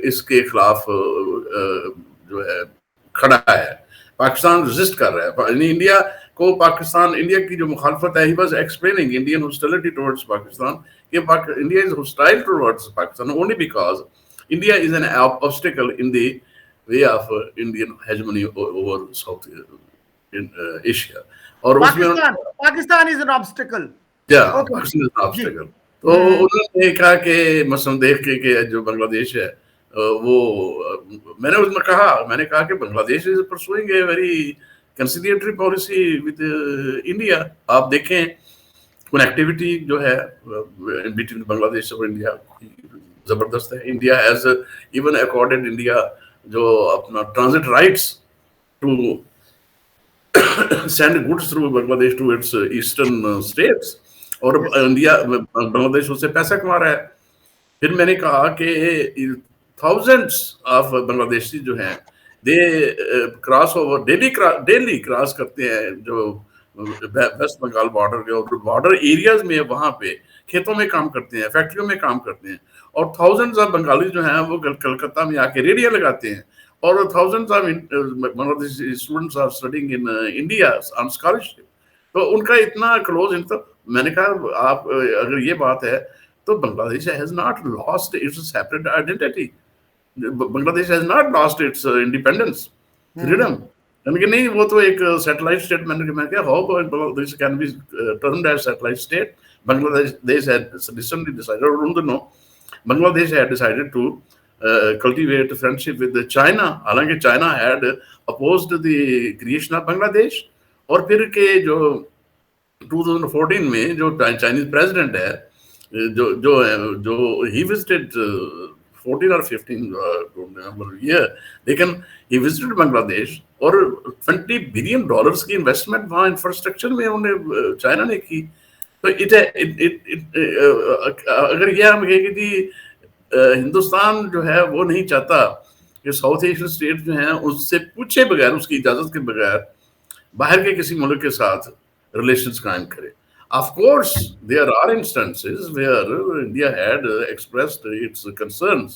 اس کے خلاف جو ہے کھڑا ہے، پاکستان ریزسٹ کر رہا ہے، یعنی انڈیا کو پاکستان، انڈیا کی جو مخالفت ہے، he was explaining Indian hostility towards Pakistan، کہ India is hostile towards Pakistan only because India is an obstacle in the way of Indian hegemony over South Asia، اور اس میں Pakistan is an obstacle. Pakistan is an obstacle. تو انہوں نے کہا کہ مثلا دیکھ کے کہ جو بنگلہ دیش ہے وہ، میں نے اس میں کہا کہ بنگلہ دیش is pursuing a very conciliatory policy with India. آپ دیکھیں کنیکٹیوٹی جو ہے بٹوین بنگلہ دیش اور انڈیا زبردست ہے. India has even according India جو اپنا transit rights to send goods through Bangladesh to its eastern states, اور انڈیا بنگلہ دیش اس سے پیسہ کما رہا ہے. پھر میں نے کہا کہ تھاؤزینڈس آف بنگلہ دیشی جو ہیں they cross over daily cross کرتے ہیں جو ویسٹ بنگال بارڈر کے، اور بارڈر ایریاز میں وہاں پہ کھیتوں میں کام کرتے ہیں، فیکٹریوں میں کام کرتے ہیں، اور تھاؤزینڈز آف بنگالی جو ہیں وہ کلکتہ میں آ کے ریڈیو لگاتے ہیں، اور thousands of Bangladeshi students are studying in India on scholarship. تو ان کا اتنا کلوز، میں نے کہا آپ اگر یہ بات ہے تو بنگلہ دیش has not lost its separate identity. بنگلہ دیش has not lost its independence, freedom. کہ نہیں وہ تو ایک سیٹلائٹ اسٹیٹ، میں نے کہا how بنگلہ دیش can be termed as satellite state. بنگلہ دیش had recently decided, اور ان دنوں بنگلہ دیش had decided to cultivate friendship with China. حالانکہ China had opposed the creation of بنگلہ دیش. اور پھر کہ جو 2014 میں جو چائنیز پریزیڈنٹ ہے جو he visited 14 or 15 don't remember year، لیکن he visited بنگلہ دیش، اور $20 billion کی انویسٹمنٹ وہاں انفراسٹرکچر میں انہوں چائنا نے کی. تو اگر یہ ہم کہیں کہ جی ہندوستان جو ہے وہ نہیں چاہتا کہ ساؤتھ ایشین اسٹیٹ جو ہیں اس سے پوچھے بغیر، اس کی اجازت کے بغیر باہر کے کسی ملک کے ساتھ ریلیشنز قائم کرے. Of course, there are instances where India had expressed its concerns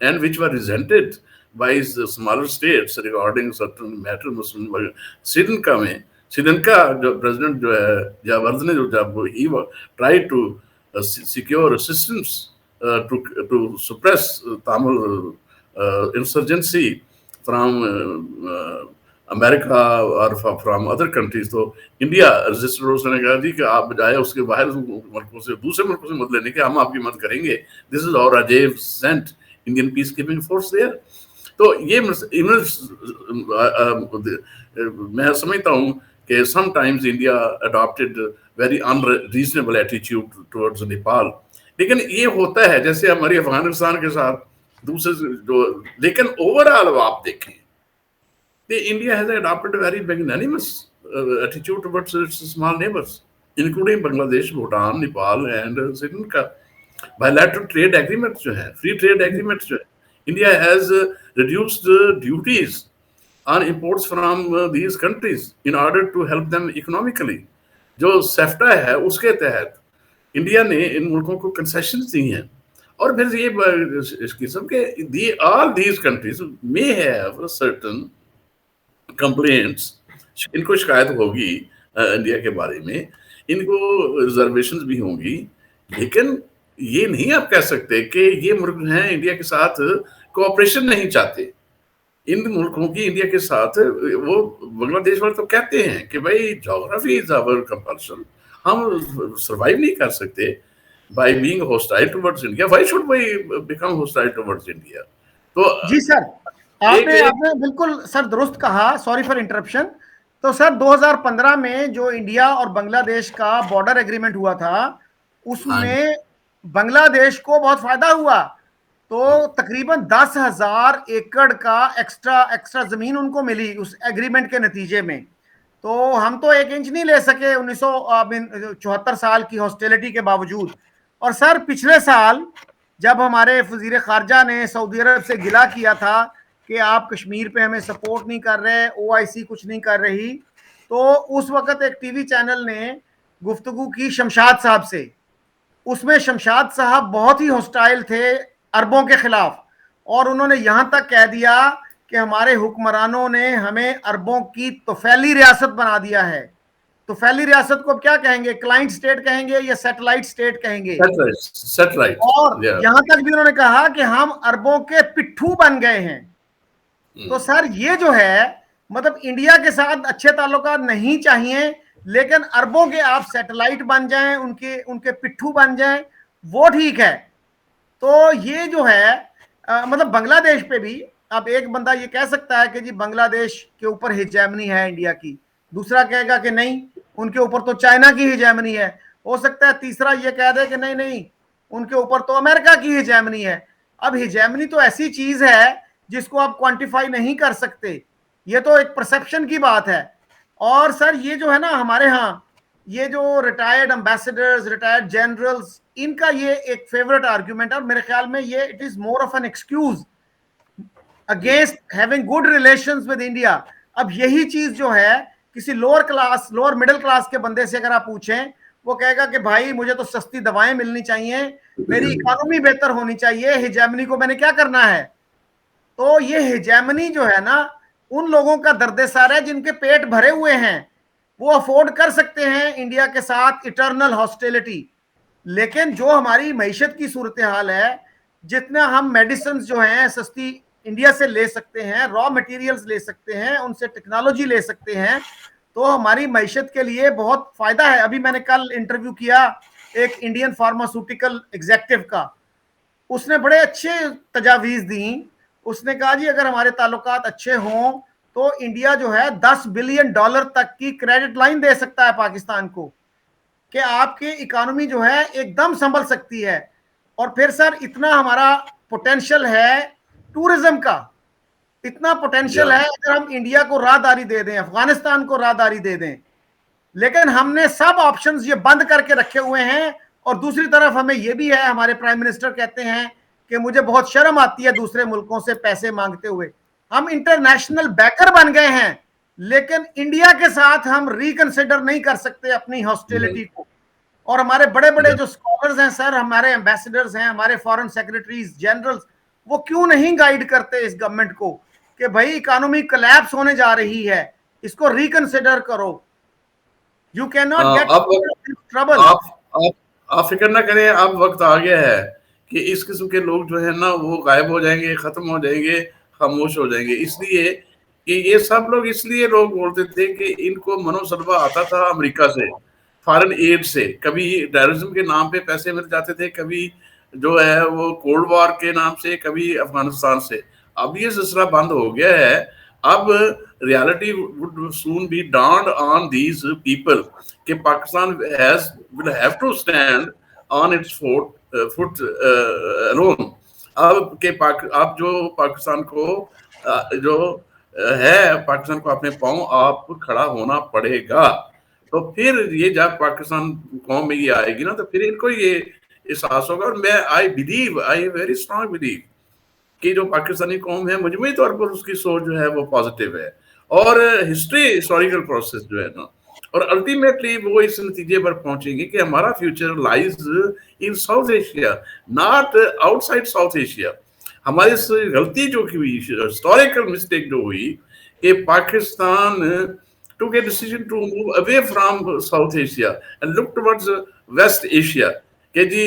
and which were resented by the smaller states regarding certain matters. Sri Lanka میں جو president جو ہے جاوردھنے جو جب he tried to secure assistance to suppress Tamil insurgency from امریکہ اور from other countries, تو India register اس نے کہا جی کہ آپ بجائے اس کے باہر ملکوں سے، دوسرے ملکوں سے مدد لینے کے، ہم آپ کی مدد کریں گے. This is our adjacent Indian peace keeping force there. تو یہ میں سمجھتا ہوں کہ some times India adapted very unreasonable attitude towards Nepal. لیکن یہ ہوتا ہے جیسے ہماری افغانستان کے ساتھ دوسرے جو، لیکن اوور آل آپ دیکھیں India has adopted a very magnanimous attitude towards its small neighbors, including Bangladesh, Bhutan, Nepal, and Sri Lanka. Bilateral trade agreements جو ہیں، free trade agreements جو ہیں، India has reduced duties on imports from these countries in order to help them economically. جو سیفٹا ہے اس کے تحت India نے ان ملکوں کو کنسیشنز دی ہیں. اور پھر یہ اس قسم کے all these countries may have certain complaints, ان کو شکایت ہوگی انڈیا کے بارے میں، ان کو ریزرویشنز بھی ہوں گی، لیکن یہ نہیں آپ کہہ سکتے کہ یہ ملک ہیں انڈیا کے ساتھ کوآپریشن نہیں چاہتے. ان ملکوں کی انڈیا کے ساتھ، وہ بنگلہ دیش والے تو کہتے ہیں کہ بھائی جغرافی از آور کمپلشن، ہم سروائیو نہیں کر سکتے by being hostile towards India. Why should we become hostile towards India? تو جی سر آپ نے بالکل سر درست کہا، سوری فار انٹرپشن. تو سر 2015 میں جو انڈیا اور بنگلہ دیش کا بارڈر ایگریمنٹ ہوا تھا اس میں بنگلہ دیش کو بہت فائدہ ہوا. تو تقریباً 10,000 ایکڑ کا ایکسٹرا زمین ان کو ملی اس ایگریمنٹ کے نتیجے میں. تو ہم تو 1 انچ نہیں لے سکے 1974 سال کی ہاسٹیلٹی کے باوجود. اور سر پچھلے سال جب ہمارے وزیر خارجہ نے سعودی عرب سے گلا کیا تھا کہ آپ کشمیر پہ ہمیں سپورٹ نہیں کر رہے, OIC کچھ نہیں کر رہی, تو اس وقت ایک ٹی وی چینل نے گفتگو کی شمشاد صاحب سے. اس میں شمشاد صاحب بہت ہی ہوسٹائل تھے عربوں کے خلاف, اور انہوں نے یہاں تک کہہ دیا کہ ہمارے حکمرانوں نے ہمیں عربوں کی طفیلی ریاست بنا دیا ہے. طفیلی ریاست کو کیا کہیں گے, کلائنٹ سٹیٹ کہیں گے یا سیٹلائٹ سٹیٹ کہیں گے؟ اور یہاں تک بھی انہوں نے کہا کہ ہم عربوں کے پٹھو بن گئے ہیں. تو سر یہ جو ہے مطلب انڈیا کے ساتھ اچھے تعلقات نہیں چاہیے, لیکن عربوں کے آپ سیٹلائٹ بن جائیں, ان کے پٹھو بن جائیں, وہ ٹھیک ہے. تو یہ جو ہے مطلب بنگلہ دیش پہ بھی اب ایک بندہ یہ کہہ سکتا ہے کہ جی بنگلہ دیش کے اوپر ہیجیمنی ہے انڈیا کی, دوسرا کہے گا کہ نہیں ان کے اوپر تو چائنا کی ہیجیمنی ہے, ہو سکتا ہے تیسرا یہ کہہ دے کہ نہیں نہیں ان کے اوپر تو امریکہ کی ہیجیمنی ہے. اب ہیجیمنی تو ایسی چیز ہے جس کو آپ کوانٹیفائی نہیں کر سکتے, یہ تو ایک پرسپشن کی بات ہے. اور سر یہ جو ہے نا ہمارے ہاں یہ جو ریٹائرڈ امبیسڈرز, ریٹائرڈ جنرلز, ان کا یہ ایک فیورٹ آرگیومنٹ ہے, اور میرے خیال میں یہ it is more of an excuse against having good relations with India. اب یہی چیز جو ہے کسی lower class, lower middle class کے بندے سے اگر آپ پوچھیں, وہ کہے گا کہ بھائی مجھے تو سستی دوائیں ملنی چاہیے, میری اکانومی بہتر ہونی چاہیے, ہیجیمنی کو میں نے کیا کرنا ہے. تو یہ ہیجیمنی جو ہے نا ان لوگوں کا درد سر ہے جن کے پیٹ بھرے ہوئے ہیں, وہ افورڈ کر سکتے ہیں انڈیا کے ساتھ اٹرنل ہاسٹیلٹی. لیکن جو ہماری معیشت کی صورتحال ہے, جتنا ہم میڈیسنز جو ہیں سستی انڈیا سے لے سکتے ہیں, را مٹیریلز لے سکتے ہیں, ان سے ٹیکنالوجی لے سکتے ہیں, تو ہماری معیشت کے لیے بہت فائدہ ہے. ابھی میں نے کل انٹرویو کیا ایک انڈین فارماسیوٹیکل ایگزیکٹو کا, اس نے بڑے اچھے تجاویز دیں. اس نے کہا جی اگر ہمارے تعلقات اچھے ہوں تو انڈیا جو ہے $10 بلین تک کی کریڈٹ لائن دے سکتا ہے پاکستان کو, کہ آپ کی اکانومی جو ہے ایک دم سنبھل سکتی ہے. اور پھر سر اتنا ہمارا پوٹینشل ہے ٹورزم کا, اتنا پوٹینشل ہے اگر ہم انڈیا کو راہداری دے دیں, افغانستان کو راہداری دے دیں, لیکن ہم نے سب آپشنز یہ بند کر کے رکھے ہوئے ہیں. اور دوسری طرف ہمیں یہ بھی ہے, ہمارے پرائم منسٹر کہتے ہیں کہ مجھے بہت شرم آتی ہے دوسرے ملکوں سے پیسے مانگتے ہوئے. ہم انٹرنیشنل بیکر بن گئے ہیں, لیکن انڈیا کے ساتھ ہم ریکنسیڈر نہیں کر سکتے اپنی ہاسٹیلٹی کو. اور ہمارے بڑے بڑے جو اسکالرز ہیں سر, ہمارے ایمبیسڈرز ہیں, ہمارے فارن سیکریٹریز جنرلز, وہ کیوں نہیں گائیڈ کرتے اس گورنمنٹ کو کہ بھائی اکانومی کلیپس ہونے جا رہی ہے, اس کو ریکنسیڈر کرو. You cannot get trouble. آپ فکر نہ کریں, اب وقت آ گیا ہے کہ اس قسم کے لوگ جو ہے نا وہ غائب ہو جائیں گے, ختم ہو جائیں گے, خاموش ہو جائیں گے. اس لیے کہ یہ سب لوگ اس لیے لوگ بولتے تھے کہ ان کو منو سلوا آتا تھا امریکہ سے, فارن ایڈ سے. کبھی ٹیررزم کے نام پہ پیسے مل جاتے تھے, کبھی جو ہے وہ کولڈ وار کے نام سے, کبھی افغانستان سے. اب یہ سلسلہ بند ہو گیا ہے. اب reality would soon be dawned on these people کہ Pakistan will have to stand on its foot alone. اب جو پاکستان کو جو ہے, پاکستان کو اپنے پاؤں آپ کھڑا ہونا پڑے گا. تو پھر یہ جب پاکستان قوم میں یہ آئے گی نا, تو پھر ان کو یہ احساس ہوگا. اور میں I very strong believe کہ جو پاکستانی قوم ہے مجموعی طور پر اس کی سوچ جو ہے وہ پازیٹیو ہے. اور ہسٹوریکل پروسیس جو ہے نا, اور الٹیمیٹلی وہ اس نتیجے پر پہنچیں گے کہ ہمارا future لائز in South Asia, not out side south Asia. ہماری غلطی جو کی ہوئی, ہسٹوریکل مسٹیک جو ہوئی, کہ Pakistan took a decision to move away from South Asia and look towards West Asia. کہ جی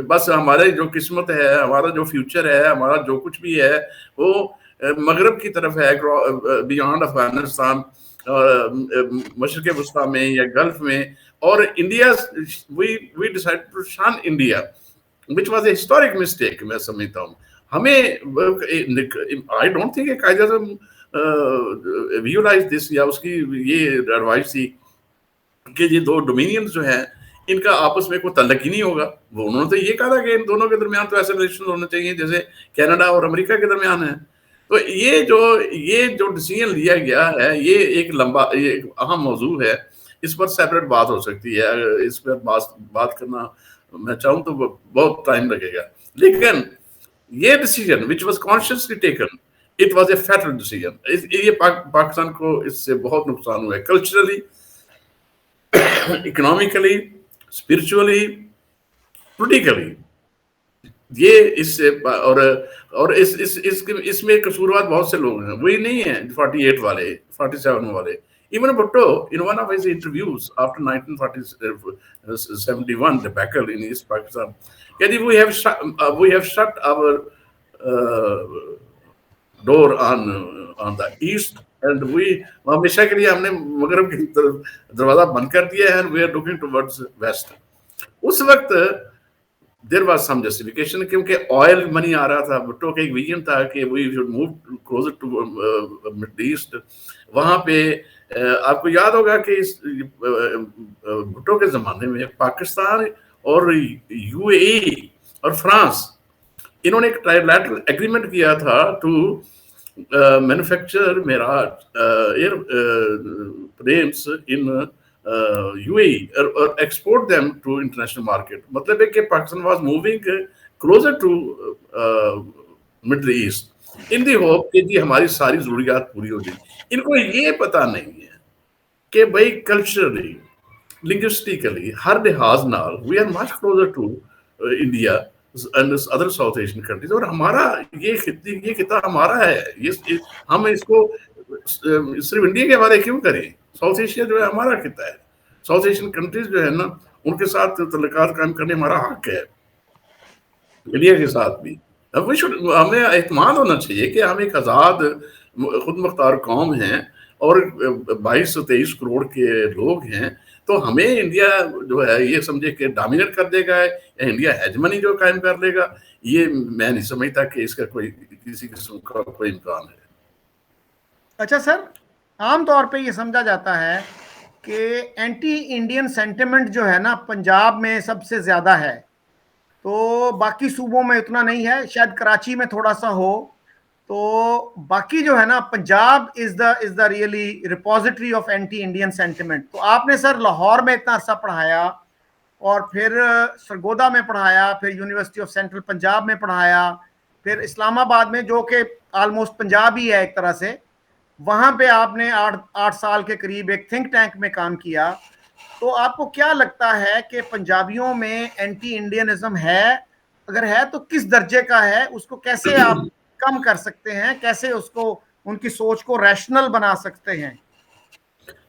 بس ہمارے جو قسمت ہے, ہمارا جو فیوچر ہے, ہمارا جو کچھ بھی ہے وہ مغرب کی طرف ہے, بیانڈ افغانستان, مشرق وسطیٰ میں یا گلف میں. اور India, we decided to shun India, which was a historic mistake. میں سمجھتا ہوں ہمیں, I don't think کہ قائد اعظم visualize this, یا اس کی یہ ایڈوائس تھی کہ یہ دو ڈومینینز جو ہیں ان کا آپس میں کوئی تعلق ہی نہیں ہوگا. وہ انہوں نے تو یہ کہا تھا کہ ان دونوں کے درمیان تو ایسے ریلیشن ہونے چاہیے جیسے کینیڈا اور امریکہ کے درمیان ہے. تو یہ جو ڈیسیژن لیا گیا ہے, یہ ایک لمبا, یہ اہم موضوع ہے. اس پر سیپریٹ بات ہو سکتی ہے. اس پر بات کرنا میں چاہوں تو بہت ٹائم لگے گا. لیکن یہ decision which was consciously taken, it was a fatal decision. یہ پاکستان کو اس سے بہت نقصان ہوا ہے, کلچرلی, اکنامکلی, اسپرچولی, پولیٹیکلی. یہ اس سے اور اس میں قصوروار بہت سے لوگ ہیں, وہی نہیں ہیں 48 والے, 47 والے. Even Bhutto, in one of his interviews after 1971 debacle in East Pakistan, we have shut our door on the east, and we ہمیشہ کے لیے ہم نے مغرب کی طرف دروازہ بند کر دیا ہے, and we are looking towards west. اس وقت there was some justification کیونکہ oil money آ رہا تھا. بھٹو کا ایک ویژن تھا کہ we should move closer to Middle East. وہاں پہ آپ کو یاد ہوگا کہ بھٹو کے زمانے میں پاکستان اور یو اے ای اور فرانس, انہوں نے ایک ٹرائلیٹرل ایگریمنٹ کیا تھا to manufacture Mirage air planes in U A E اور export them to international market. مطلب ہے کہ Pakistan was moving closer to Middle East in the hope کہ جی ہماری ساری ضروریات پوری ہو جائیں. ان کو یہ پتا نہیں ہے کہ بھائی کلچرلی, لنگوسٹیکلی, ہر لحاظ نال we are much closer to India and other South Asian countries. اور ہمارا یہ خطہ ہمارا ہے, ہم اس کو صرف انڈیا کے حوالے کیوں کریں؟ ساؤتھ ایشیا جو ہے ہمارا خطہ ہے. ساؤتھ ایشین کنٹریز جو ہے نا, ان کے ساتھ تعلقات قائم کرنے ہمارا حق ہے, انڈیا کے ساتھ بھی. ہمیں اعتماد ہونا چاہیے کہ ہم ایک آزاد خود مختار قوم ہیں اور 22-23 کروڑ کے لوگ ہیں. تو ہمیں انڈیا جو ہے یہ سمجھے کہ ڈومینیٹ کر دے گا یا انڈیا ہیجمنی جو قائم کر لے گا, یہ میں نہیں سمجھتا کہ اس کا کوئی کسی قسم کا کوئی امکان ہے. اچھا سر, عام طور پہ یہ سمجھا جاتا ہے کہ اینٹی انڈین سینٹیمنٹ جو ہے نا پنجاب میں سب سے زیادہ ہے, تو باقی صوبوں میں اتنا نہیں ہے, شاید کراچی میں تھوڑا سا ہو, تو باقی جو ہے نا Punjab is the really repository of anti Indian sentiment. تو آپ نے سر لاہور میں اتنا عرصہ پڑھایا, اور پھر سرگودا میں پڑھایا, پھر یونیورسٹی آف سینٹرل پنجاب میں پڑھایا, پھر اسلام آباد میں جو کہ آلموسٹ پنجاب ہی ہے ایک طرح سے, وہاں پہ آپ نے 8 سال کے قریب ایک تھنک ٹینک میں کام کیا. تو آپ کو کیا لگتا ہے کہ پنجابیوں میں اینٹی انڈینزم ہے؟ اگر ہے تو کس درجے کا ہے؟ اس کو کیسے آپ کم کر سکتے ہیں, کیسے اس کو ان کی سوچ کو ریشنل بنا سکتے ہیں؟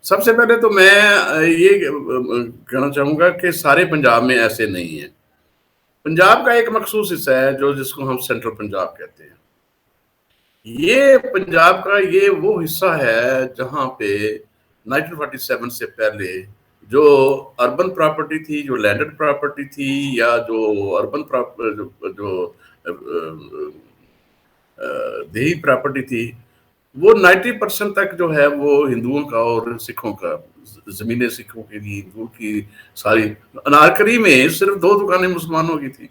سب سے پہلے تو میں یہ کہنا چاہوں گا کہ سارے پنجاب میں ایسے نہیں ہیں. پنجاب کا ایک مخصوص حصہ ہے جس کو ہم سینٹرل پنجاب کہتے ہیں. یہ پنجاب کا یہ وہ حصہ ہے جہاں پہ 1947 سے پہلے جو اربن پراپرٹی تھی, جو لینڈڈ پراپرٹی تھی, یا جو اربن جو دیہی پراپرٹی تھی, وہ 90% تک جو ہے وہ ہندوؤں کا اور سکھوں کا. زمینیں سکھوں کی تھی, ہندوؤں کی ساری. انارکلی میں صرف 2 دکانیں مسلمانوں کی تھی,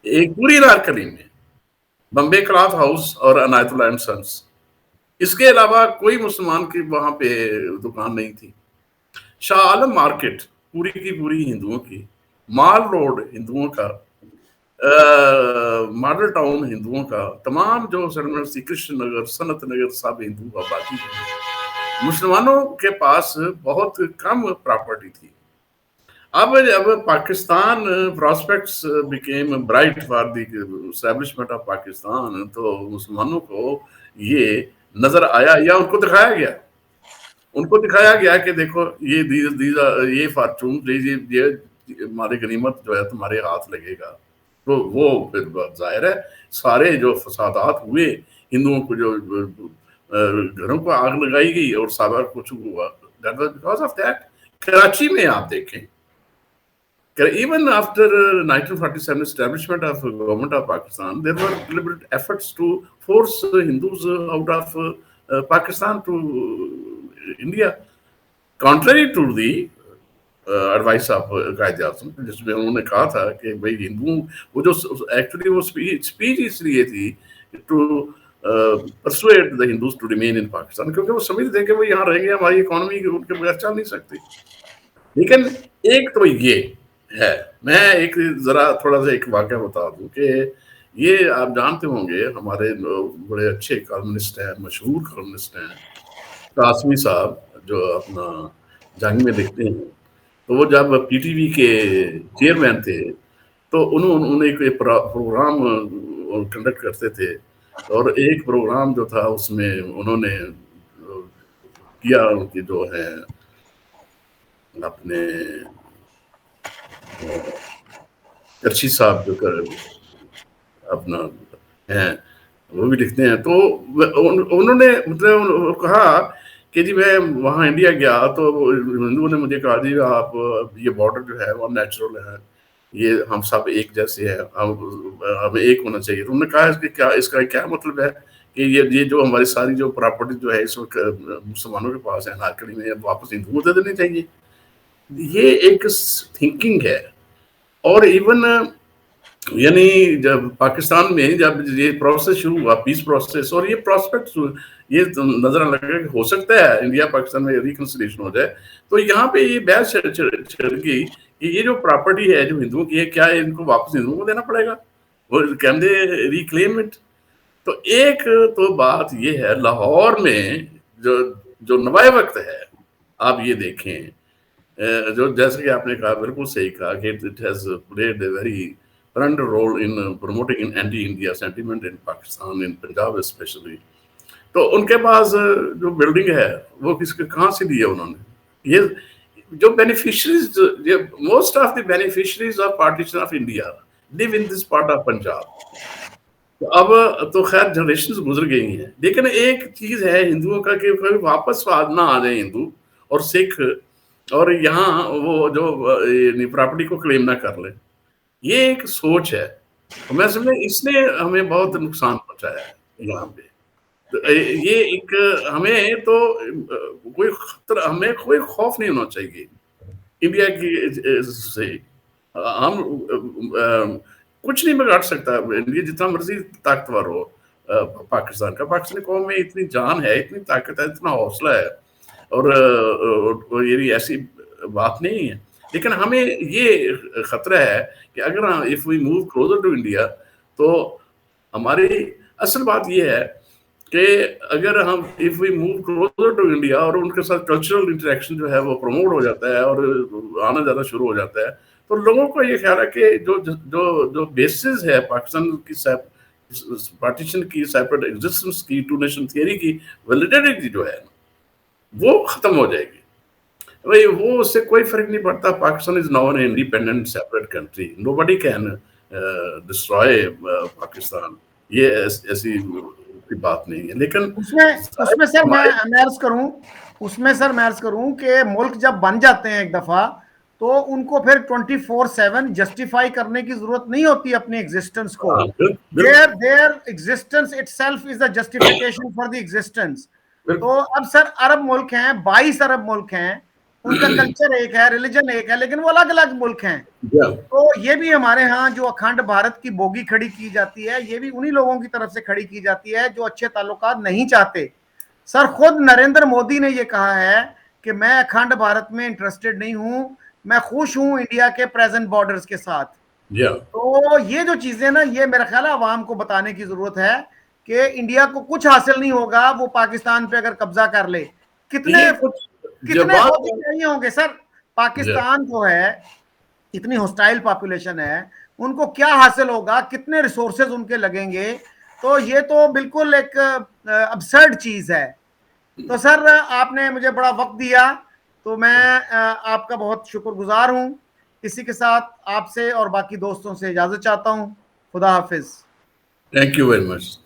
ایک پوری انارکلی میں بمبے کلاتھ ہاؤس اور عنایت اللہ اینڈ سنس. اس کے علاوہ کوئی مسلمان کی وہاں پہ دکان نہیں تھی. شاہ عالم مارکیٹ پوری کی پوری ہندوؤں کی, مال روڈ ہندوؤں کا, ماڈل ٹاؤن ہندوؤں کا, تمام جو سیٹلمنٹس تھی, کرشن نگر, صنعت نگر, سب ہندو آبادی تھی. مسلمانوں کے پاس بہت کم پراپرٹی تھی. اب Pakistan prospects became bright for the establishment of Pakistan, تو مسلمانوں کو یہ نظر آیا یا ان کو دکھایا گیا کہ دیکھو یہ فارچون, یہ ہماری غنیمت جو ہے تمہارے ہاتھ لگے گا. تو وہ پھر ظاہر ہے سارے جو فسادات ہوئے, ہندوؤں کو جو گھروں کو آگ لگائی گئی اور سابر کچھ ہوا, that was because of that. Karachi میں آپ دیکھیں, even after 1947 establishment of government of Pakistan, there were deliberate efforts to force Hindus out of Pakistan to India, contrary to the advice of Quaid Azam, جس میں انہوں نے کہا تھا کہ بھائی ہندوؤں, وہ جو ایکچولی وہ اسپیچ اس لیے تھی to persuade the Hindus to remain in Pakistan, کیونکہ وہ سمجھتے تھے کہ وہ یہاں رہیں گے, ہماری اکانومی ان کے بغیر چل نہیں سکتی. لیکن ایک تو یہ ہے. میں ایک ذرا تھوڑا سا ایک واقعہ بتا دوں کہ یہ آپ جانتے ہوں گے ہمارے بڑے اچھے کالمنسٹ ہیں, مشہور کالمنسٹ ہیں, قاسمی صاحب, جو اپنا جنگ میں لکھتے ہیں. تو وہ جب پی ٹی وی کے چیئرمین تھے تو انہوں نے ایک پروگرام کنڈکٹ کرتے تھے, اور ایک پروگرام جو تھا اس میں انہوں نے کیا ان کی جو ہے اپنے کرشی صاحب جو اپنا ہیں وہ بھی لکھتے ہیں. تو انہوں نے مطلب کہا کہ جی میں وہاں انڈیا گیا تو ہندوؤں نے مجھے کہا جی آپ یہ بارڈر جو ہے وہ نیچرل ہے, یہ ہم سب ایک جیسے ہیں, ہمیں ایک ہونا چاہیے. تو انہوں نے کہا اس کا کیا مطلب ہے کہ یہ جو ہماری ساری جو پراپرٹی جو ہے اس وقت مسلمانوں کے پاس ہے نارکڑی میں, واپس ہندوؤں کو دے دینی چاہیے. یہ ایک تھنکنگ ہے. اور ایون یعنی جب پاکستان میں جب یہ پروسیس شروع ہوا, پیس پروسیس, اور یہ پراسپیکٹ یہ نظر لگا کہ ہو سکتا ہے انڈیا پاکستان میں ریکنسیلیشن ہو جائے, تو یہاں پہ یہ بحث چل گئی کہ یہ جو پراپرٹی ہے جو ہندوؤں کی ہے, کیا ان کو واپس ہندوؤں کو دینا پڑے گا, وہ کین دے ریکلیم اٹ. تو ایک تو بات یہ ہے لاہور میں جو نوائے وقت ہے, آپ یہ دیکھیں جو جیسے کہ آپ نے کہا بالکل صحیح کہا کہ it has played a very prominent role in promoting anti-India sentiment in Pakistan, in Punjab especially. تو ان کے پاس جو بلڈنگ ہے وہ کہاں سے لی ہے انہوں نے, یہ جو beneficiaries, most of the beneficiaries of partition of India live in this part of Punjab. اب تو خیر جنریشنز گزر گئی ہیں, لیکن ایک چیز ہے ہندوؤں کا کہ کبھی واپس نہ آ جائیں ہندو اور سکھ, اور یہاں وہ جو پراپرٹی کو کلیم نہ کر لیں. یہ ایک سوچ ہے, میں سمجھا اس نے ہمیں بہت نقصان پہنچایا ہے یہاں پہ. یہ ایک ہمیں تو کوئی خطرہ, ہمیں کوئی خوف نہیں ہونا چاہیے انڈیا کی سے. ہم کچھ نہیں بگاڑ سکتا انڈیا جتنا مرضی طاقتور ہو پاکستان کا. پاکستانی قوم میں اتنی جان ہے, اتنی طاقت ہے, اتنا حوصلہ ہے, اور یہ ایسی بات نہیں ہے. لیکن ہمیں یہ خطرہ ہے کہ اگر if we move closer to India تو ہماری اصل بات یہ ہے کہ اگر ہم if we move closer to India اور ان کے ساتھ کلچرل انٹریکشن جو ہے وہ پروموٹ ہو جاتا ہے اور آنا زیادہ شروع ہو جاتا ہے, تو لوگوں کو یہ خیال ہے کہ جو بیسز ہے پاکستان کی پارٹیشن کی, سیپریٹ ایگزسٹنس کی, ٹو نیشن تھیوری کی ویلیڈیٹی جو ہے وہ ختم ہو جائے گی. بھائی وہ اس سے کوئی فرق نہیں پڑتا. Pakistan is now an independent separate country, nobody can destroy Pakistan. یہ ایسی بات نہیں ہے. لیکن اس میں سر میں عرض کروں کہ ملک جب بن جاتے ہیں ایک دفعہ تو ان کو پھر 24/7 جسٹیفائی کرنے کی ضرورت نہیں ہوتی اپنی ایگزسٹنس کو. their existence itself is the justification for the existence. تو اب سر عرب ملک ہیں, 22 عرب ملک ہیں, ان کا کلچر ایک ہے, ریلیجن ایک ہے, لیکن وہ الگ الگ ملک ہیں. تو یہ بھی ہمارے ہاں جو اکھنڈ بھارت کی بوگی کھڑی کی جاتی ہے, یہ بھی انہی لوگوں کی طرف سے کھڑی کی جاتی ہے جو اچھے تعلقات نہیں چاہتے. سر خود نریندر مودی نے یہ کہا ہے کہ میں اکھنڈ بھارت میں انٹرسٹڈ نہیں ہوں, میں خوش ہوں انڈیا کے پریزنٹ بارڈرز کے ساتھ. تو یہ جو چیزیں نا, یہ میرا خیال ہے عوام کو بتانے کی ضرورت ہے کہ انڈیا کو کچھ حاصل نہیں ہوگا وہ پاکستان پہ اگر قبضہ کر لے. کتنے فوجی نہیں ہوں گے سر. پاکستان جو ہے اتنی ہوسٹائل پاپولیشن ہے, ان کو کیا حاصل ہوگا, کتنے ریسورسز ان کے لگیں گے. تو یہ تو بالکل ایک ابسرڈ چیز ہے. تو سر آپ نے مجھے بڑا وقت دیا تو میں آپ کا بہت شکر گزار ہوں. اسی کے ساتھ آپ سے اور باقی دوستوں سے اجازت چاہتا ہوں. خدا حافظ. Thank you very much.